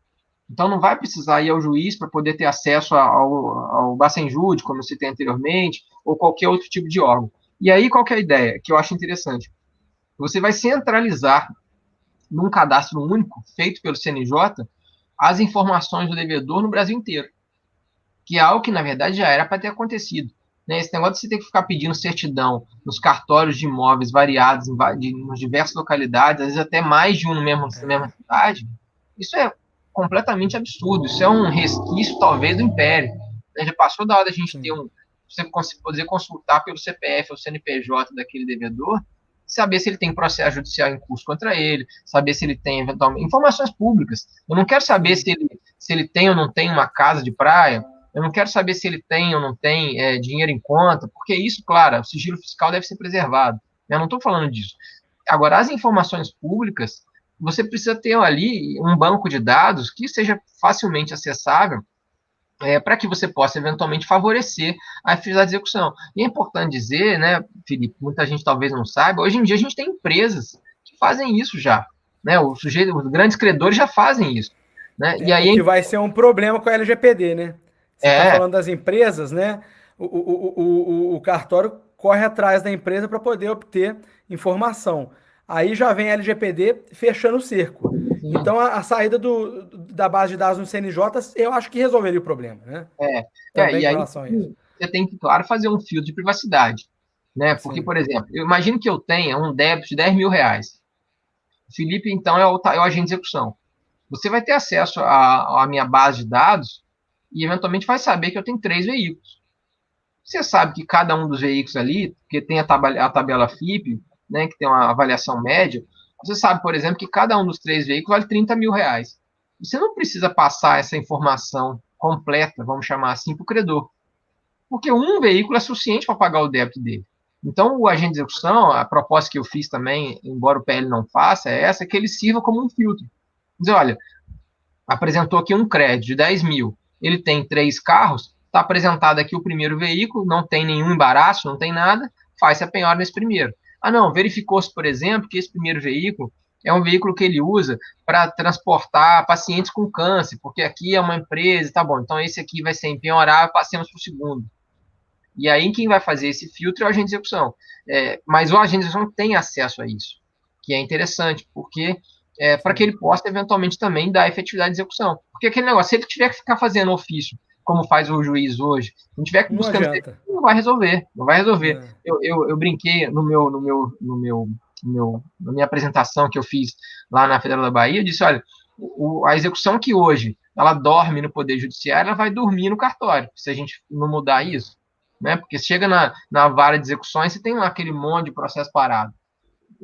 Então, não vai precisar ir ao juiz para poder ter acesso ao Bacenjude, como eu citei anteriormente, ou qualquer outro tipo de órgão. E aí, qual que é a ideia? Que eu acho interessante. Você vai centralizar num cadastro único, feito pelo CNJ, as informações do devedor no Brasil inteiro, que é algo que, na verdade, já era para ter acontecido. Né? Esse negócio de você ter que ficar pedindo certidão nos cartórios de imóveis variados em diversas localidades, às vezes até mais de um na mesma cidade, isso é completamente absurdo. Isso é um resquício, talvez, do Império. Né? Já passou da hora da gente ter você poder consultar pelo CPF ou CNPJ daquele devedor, saber se ele tem processo judicial em curso contra ele, saber se ele tem, eventualmente, informações públicas. Eu não quero saber se ele tem ou não tem uma casa de praia, eu não quero saber se ele tem ou não tem dinheiro em conta, porque isso, claro, o sigilo fiscal deve ser preservado. Eu não estou falando disso. Agora, as informações públicas, você precisa ter ali um banco de dados que seja facilmente acessável para que você possa eventualmente favorecer a atividade de execução. E é importante dizer, né, Felipe, muita gente talvez não saiba, hoje em dia a gente tem empresas que fazem isso já. Né, os grandes credores já fazem isso. Né, e aí, o que vai ser um problema com a LGPD, né? Você está é, falando das empresas, né? O cartório corre atrás da empresa para poder obter informação. Aí já vem a LGPD fechando o cerco. sim, Então a saída da base de dados no CNJ, eu acho que resolveria o problema, né? Também e com aí relação a isso. você tem que, claro, fazer um filtro de privacidade. Né? Porque, Sim. por exemplo, eu imagino que eu tenha um débito de R$ 10.000. O Felipe, então, é o agente de execução. Você vai ter acesso à minha base de dados e, eventualmente, vai saber que eu tenho 3 veículos. Você sabe que cada um dos veículos ali, que tem a tabela FIP, né, que tem uma avaliação média, você sabe, por exemplo, que cada um dos 3 veículos vale R$ 30.000. Você não precisa passar essa informação completa, vamos chamar assim, para o credor, porque um veículo é suficiente para pagar o débito dele. Então, o agente de execução, a proposta que eu fiz também, embora o PL não faça, é essa, que ele sirva como um filtro. Dizer, olha, apresentou aqui um crédito de 10 mil, ele tem 3 carros, está apresentado aqui o primeiro veículo, não tem nenhum embaraço, não tem nada, faz-se a penhora nesse primeiro. Ah, não, verificou-se, por exemplo, que esse primeiro veículo é um veículo que ele usa para transportar pacientes com câncer, porque aqui é uma empresa, tá bom, então esse aqui vai ser empenhorável, passemos para o segundo. E aí quem vai fazer esse filtro é o agente de execução. Mas o agente de execução tem acesso a isso, que é interessante, porque para que ele possa eventualmente também dar efetividade de execução. Porque aquele negócio, se ele tiver que ficar fazendo ofício, como faz o juiz hoje, não tiver que Não buscando, adianta. não vai resolver, não vai resolver. É. Eu brinquei na minha apresentação que eu fiz lá na Federal da Bahia, eu disse, olha, a execução que hoje ela dorme no Poder Judiciário, ela vai dormir no cartório, se a gente não mudar isso. Né? Porque chega na vara de execuções, você tem lá aquele monte de processo parado,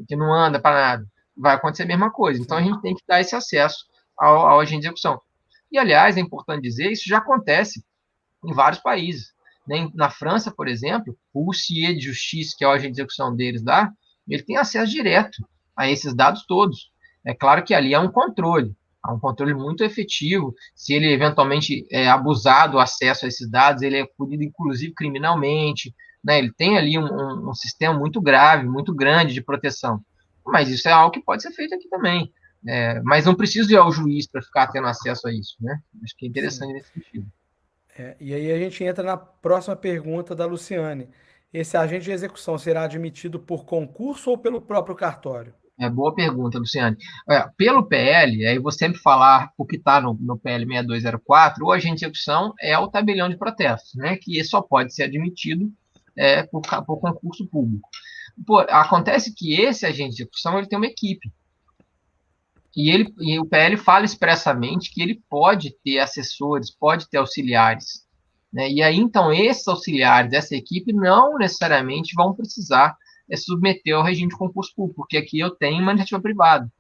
que não anda para nada. Vai acontecer a mesma coisa. Então, a Sim. gente tem que dar esse acesso ao agente de execução. E, aliás, é importante dizer, isso já acontece em vários países. Né? Na França, por exemplo, o huissier de justiça, que é o agente de execução deles lá, ele tem acesso direto a esses dados todos. É claro que ali há um controle muito efetivo. Se ele eventualmente abusar do acesso a esses dados, ele é punido, inclusive, criminalmente. Né? Ele tem ali um sistema muito grave, muito grande de proteção. Mas isso é algo que pode ser feito aqui também. Mas não precisa ir ao juiz para ficar tendo acesso a isso. Né? Acho que é Sim. interessante nesse sentido. E aí a gente entra na próxima pergunta da Luciane. Esse agente de execução será admitido por concurso ou pelo próprio cartório? Boa pergunta, Luciane. Pelo PL, aí vou sempre falar o que está no PL 6204, o agente de execução é o tabelião de protestos, né, que só pode ser admitido por concurso público. Pô, acontece que esse agente de execução ele tem uma equipe, e o PL fala expressamente que ele pode ter assessores, pode ter auxiliares. Né, e aí, então, esses auxiliares dessa equipe não necessariamente vão precisar submeter ao regime de concurso público, porque aqui eu tenho uma iniciativa privada.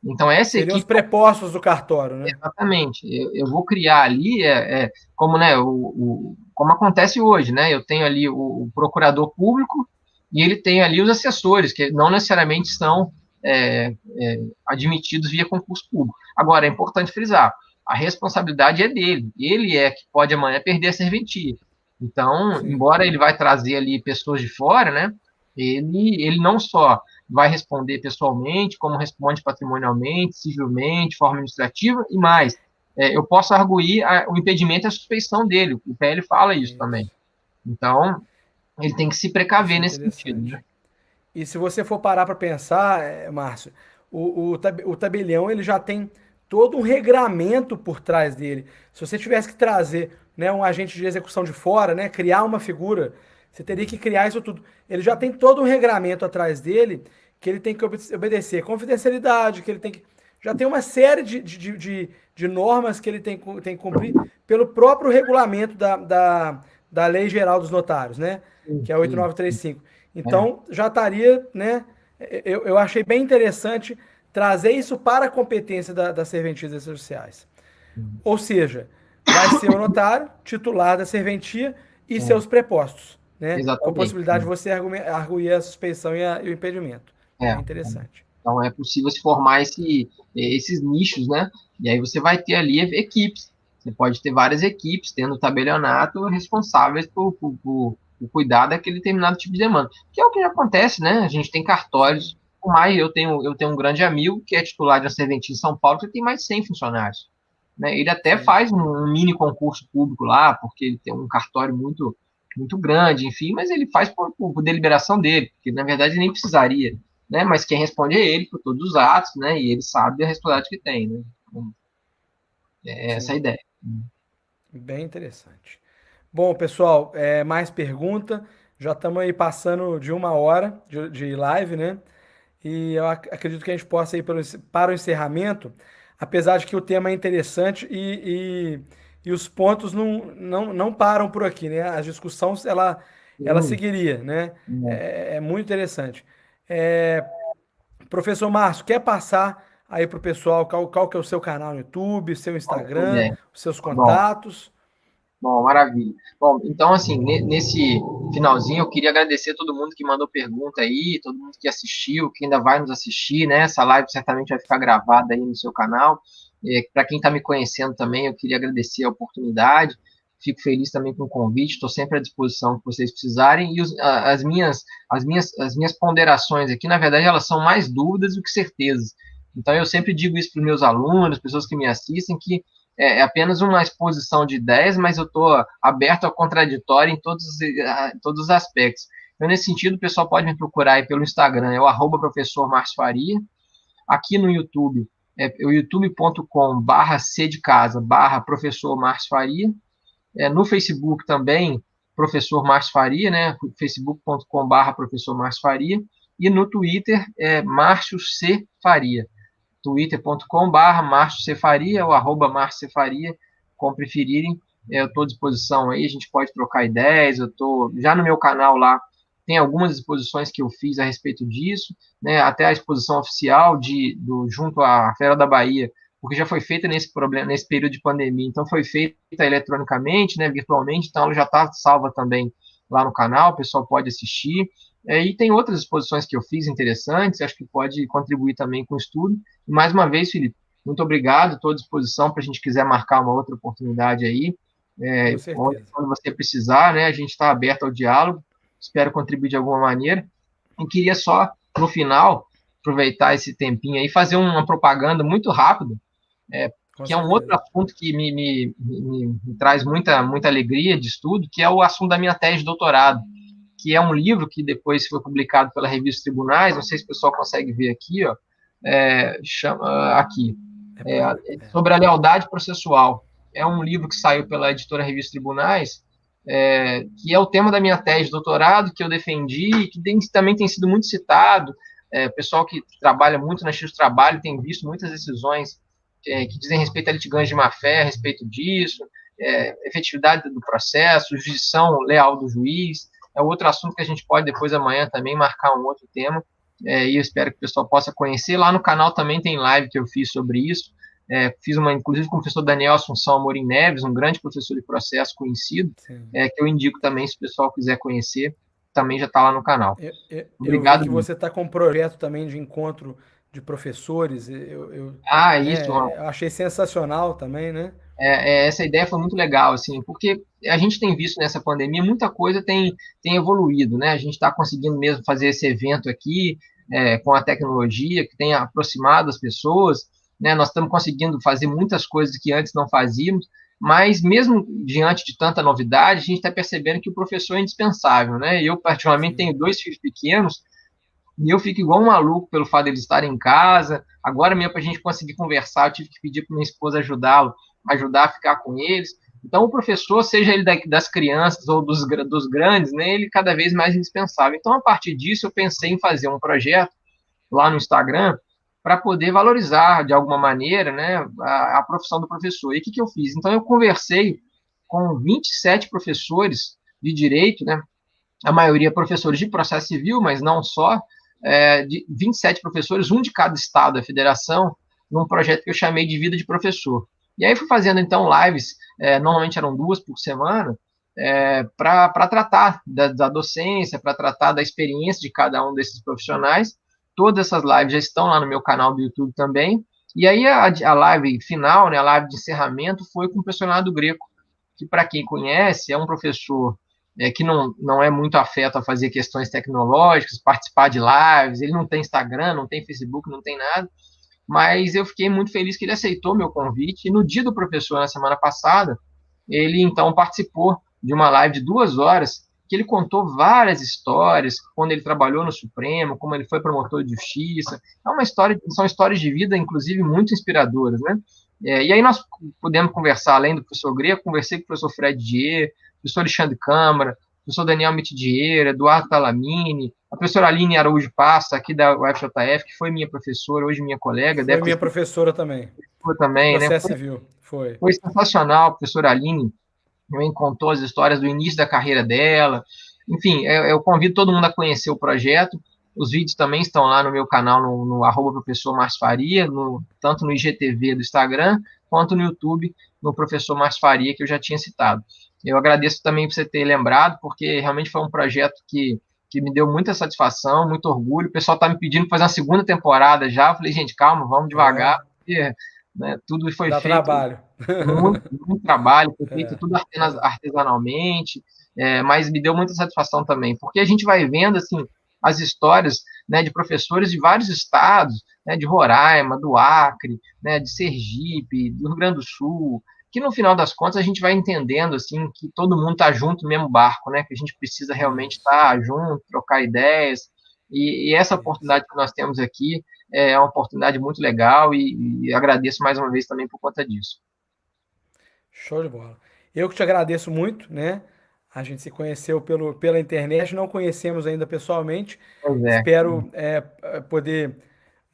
Então, essa Seriam os equipe, prepostos do cartório, né? exatamente, eu vou criar ali, como, né, como acontece hoje, né? Eu tenho ali o procurador público e ele tem ali os assessores, que não necessariamente são admitidos via concurso público. Agora, é importante frisar, a responsabilidade é dele, ele é que pode amanhã perder a serventia. Então, sim. embora ele vai trazer ali pessoas de fora, né, ele não só vai responder pessoalmente, como responde patrimonialmente, civilmente, forma administrativa e mais. Eu posso arguir o impedimento e a suspeição dele. O PL fala isso também. Isso. Então, ele tem que se Isso precaver é nesse sentido, né? interessante. E se você for parar para pensar, Márcio, o tabelião ele já tem todo um regramento por trás dele. Se você tivesse que trazer, né, um agente de execução de fora, né, criar uma figura, você teria que criar isso tudo. Ele já tem todo um regramento atrás dele que ele tem que obedecer confidencialidade, que ele tem que. Já tem uma série de normas que ele tem que cumprir pelo próprio regulamento da Lei Geral dos Notários, né? Que é a Sim, 8935. é, Então, já estaria, né? Eu achei bem interessante trazer isso para a competência das serventias extrajudiciais. Ou seja, vai ser o notário, titular da serventia e seus prepostos, né? Com a exatamente. possibilidade de você arguir a suspeição e o impedimento. É. Bem interessante. Então é possível se formar esses nichos, né? E aí você vai ter ali equipes. Você pode ter várias equipes tendo tabelionato responsáveis por cuidar daquele determinado tipo de demanda. Que é o que acontece, né? A gente tem Sim, cartórios. Por mais eu tenho um grande amigo que é titular de uma serventia em São Paulo que tem mais de 100 funcionários. Né? Ele até sim, faz um mini concurso público lá, porque ele tem um cartório muito grande, enfim, mas ele faz por deliberação dele, porque na verdade ele nem precisaria, né? Mas quem responde é ele por todos os atos, né? E ele sabe a responsabilidade que tem, né? Então, é essa a sim. ideia. Bem interessante. Bom, pessoal, mais pergunta. Já estamos aí passando de 1 hora de live, né? E eu acredito que a gente possa ir para o encerramento, apesar de que o tema é interessante e os pontos não param por aqui, né? A discussão, ela Sim, seguiria, né? né? É muito interessante. É, professor Márcio, quer passar aí para o pessoal qual que é o seu canal no YouTube, seu Ótima Instagram, ideia. os seus Bom, contatos? bom, maravilha. Bom, então, assim, nesse finalzinho, eu queria agradecer todo mundo que mandou pergunta aí, todo mundo que assistiu, que ainda vai nos assistir, né? Essa live certamente vai ficar gravada aí no seu canal. Para quem está me conhecendo também, eu queria agradecer a oportunidade. Fico feliz também com o convite, estou sempre à disposição que vocês precisarem. E as minhas ponderações aqui, na verdade, elas são mais dúvidas do que certezas. Então, eu sempre digo isso para os meus alunos, pessoas que me assistem, que é apenas uma exposição de ideias, mas eu estou aberto ao contraditório em todos os aspectos. Então, nesse sentido, o pessoal pode me procurar aí pelo Instagram, é o professor Márcio Faria. Aqui no YouTube, é o youtube.com/barra C de casa, barra professor Márcio Faria. No Facebook também, professor Márcio Faria, né? facebook.com/barra professor Márcio Faria. E no Twitter, Márcio C. Faria twitter.com/barra Márcio Cefaria ou arroba Márcio Cefaria, como preferirem. Eu estou à disposição aí, a gente pode trocar ideias. Eu estou já no meu canal lá, tem algumas exposições que eu fiz a respeito disso, né? Até a exposição oficial junto à Feira da Bahia, porque já foi feita nesse período de pandemia, então foi feita eletronicamente, né, virtualmente, então ela já está salva também lá no canal, o pessoal pode assistir. E tem outras exposições que eu fiz interessantes, acho que pode contribuir também com o estudo. E mais uma vez, Felipe, muito obrigado, estou à disposição para a gente quiser marcar uma outra oportunidade aí, Com certeza. quando você precisar, né? A gente está aberto ao diálogo, espero contribuir de alguma maneira. E queria só, no final, aproveitar esse tempinho aí e fazer uma propaganda muito rápida, Com que é um outro certeza. assunto que me traz muita alegria de estudo, que é o assunto da minha tese de doutorado, que é um livro que depois foi publicado pela revista Tribunais, não sei se o pessoal consegue ver aqui, ó, chama aqui, É por aí. sobre a lealdade processual. É um livro que saiu pela editora Revista Tribunais, que é o tema da minha tese de doutorado, que eu defendi, que também tem sido muito citado. O pessoal que trabalha muito na Justiça do Trabalho tem visto muitas decisões que dizem respeito a litigância de má-fé a respeito disso, efetividade do processo, jurisdição leal do juiz. É outro assunto que a gente pode depois amanhã também marcar um outro tema, e eu espero que o pessoal possa conhecer. Lá no canal também tem live que eu fiz sobre isso. Fiz uma, inclusive, com o professor Daniel Assunção Amorim Neves, um grande professor de processo conhecido, Sim. que eu indico também, se o pessoal quiser conhecer, também já está lá no canal. Eu vi Obrigado que mesmo. você está com um projeto também de encontro de professores. Isso, Eu achei sensacional também, né? essa ideia foi muito legal, assim, porque a gente tem visto nessa pandemia muita coisa tem evoluído, né? A gente está conseguindo mesmo fazer esse evento aqui com a tecnologia que tem aproximado as pessoas, né? Nós estamos conseguindo fazer muitas coisas que antes não fazíamos, mas mesmo diante de tanta novidade, a gente está percebendo que o professor é indispensável, né? Eu, particularmente, Sim. tenho 2 filhos pequenos e eu fico igual um maluco pelo fato deles estarem em casa. Agora mesmo, para a gente conseguir conversar, eu tive que pedir para minha esposa ajudar a ficar com eles. Então, o professor, seja ele das crianças ou dos grandes, né, ele cada vez mais indispensável. Então, a partir disso, eu pensei em fazer um projeto lá no Instagram para poder valorizar de alguma maneira, né, a profissão do professor. E o que eu fiz? Então, eu conversei com 27 professores de direito, né, a maioria professores de processo civil, mas não só, de 27 professores, um de cada estado da federação, num projeto que eu chamei de Vida de Professor. E aí fui fazendo, então, lives, normalmente eram 2 por semana, para tratar da docência, para tratar da experiência de cada um desses profissionais. Todas essas lives já estão lá no meu canal do YouTube também. E aí a live final, né, a live de encerramento, foi com o personagem do Greco, que, para quem conhece, é um professor que não é muito afeto a fazer questões tecnológicas, participar de lives, ele não tem Instagram, não tem Facebook, não tem nada, mas eu fiquei muito feliz que ele aceitou meu convite, e no dia do professor, na semana passada, ele então participou de uma live de 2 horas, que ele contou várias histórias, quando ele trabalhou no Supremo, como ele foi promotor de justiça. São histórias de vida, inclusive, muito inspiradoras, né? E aí nós pudemos conversar, além do professor Greco, conversei com o professor Fred Dier, professor Alexandre Câmara, professor Daniel Mitidieira, Eduardo Talamini, a professora Aline Araújo Passa, aqui da UFJF, que foi minha professora, hoje minha colega, Foi deve ter minha sido professora também, de também, né? processo civil. Foi. Foi sensacional, a professora Aline também contou as histórias do início da carreira dela. Enfim, eu convido todo mundo a conhecer o projeto. Os vídeos também estão lá no meu canal, no arroba professor Márcio Faria, tanto no IGTV do Instagram, quanto no YouTube, no professor Márcio Faria, que eu já tinha citado. Eu agradeço também por você ter lembrado, porque realmente foi um projeto que me deu muita satisfação, muito orgulho. O pessoal está me pedindo para fazer uma segunda temporada já. Eu falei, gente, calma, vamos devagar, Ó, porque né, tudo foi dá feito trabalho. muito, muito trabalho, foi feito É, tudo é. artesanalmente, mas me deu muita satisfação também, porque a gente vai vendo assim as histórias, né, de professores de vários estados, né, de Roraima, do Acre, né, de Sergipe, do Rio Grande do Sul, que no final das contas a gente vai entendendo assim que todo mundo está junto no mesmo barco, né, que a gente precisa realmente Isso, estar junto, trocar ideias, e essa isso. oportunidade que nós temos aqui é uma oportunidade muito legal e agradeço mais uma vez também por conta disso. Show de bola. Eu que te agradeço muito, né? A gente se conheceu pela internet, não conhecemos ainda pessoalmente. Pois é. Espero poder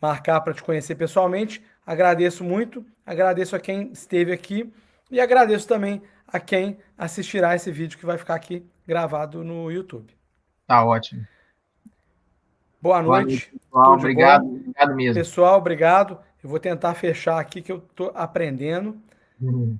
marcar para te conhecer pessoalmente. Agradeço muito, agradeço a quem esteve aqui e agradeço também a quem assistirá esse vídeo que vai ficar aqui gravado no YouTube. Tá ótimo. Boa Boa noite, noite, pessoal. tudo de Obrigado, bom. obrigado mesmo. Pessoal, obrigado. Eu vou tentar fechar aqui que eu estou aprendendo. Uhum.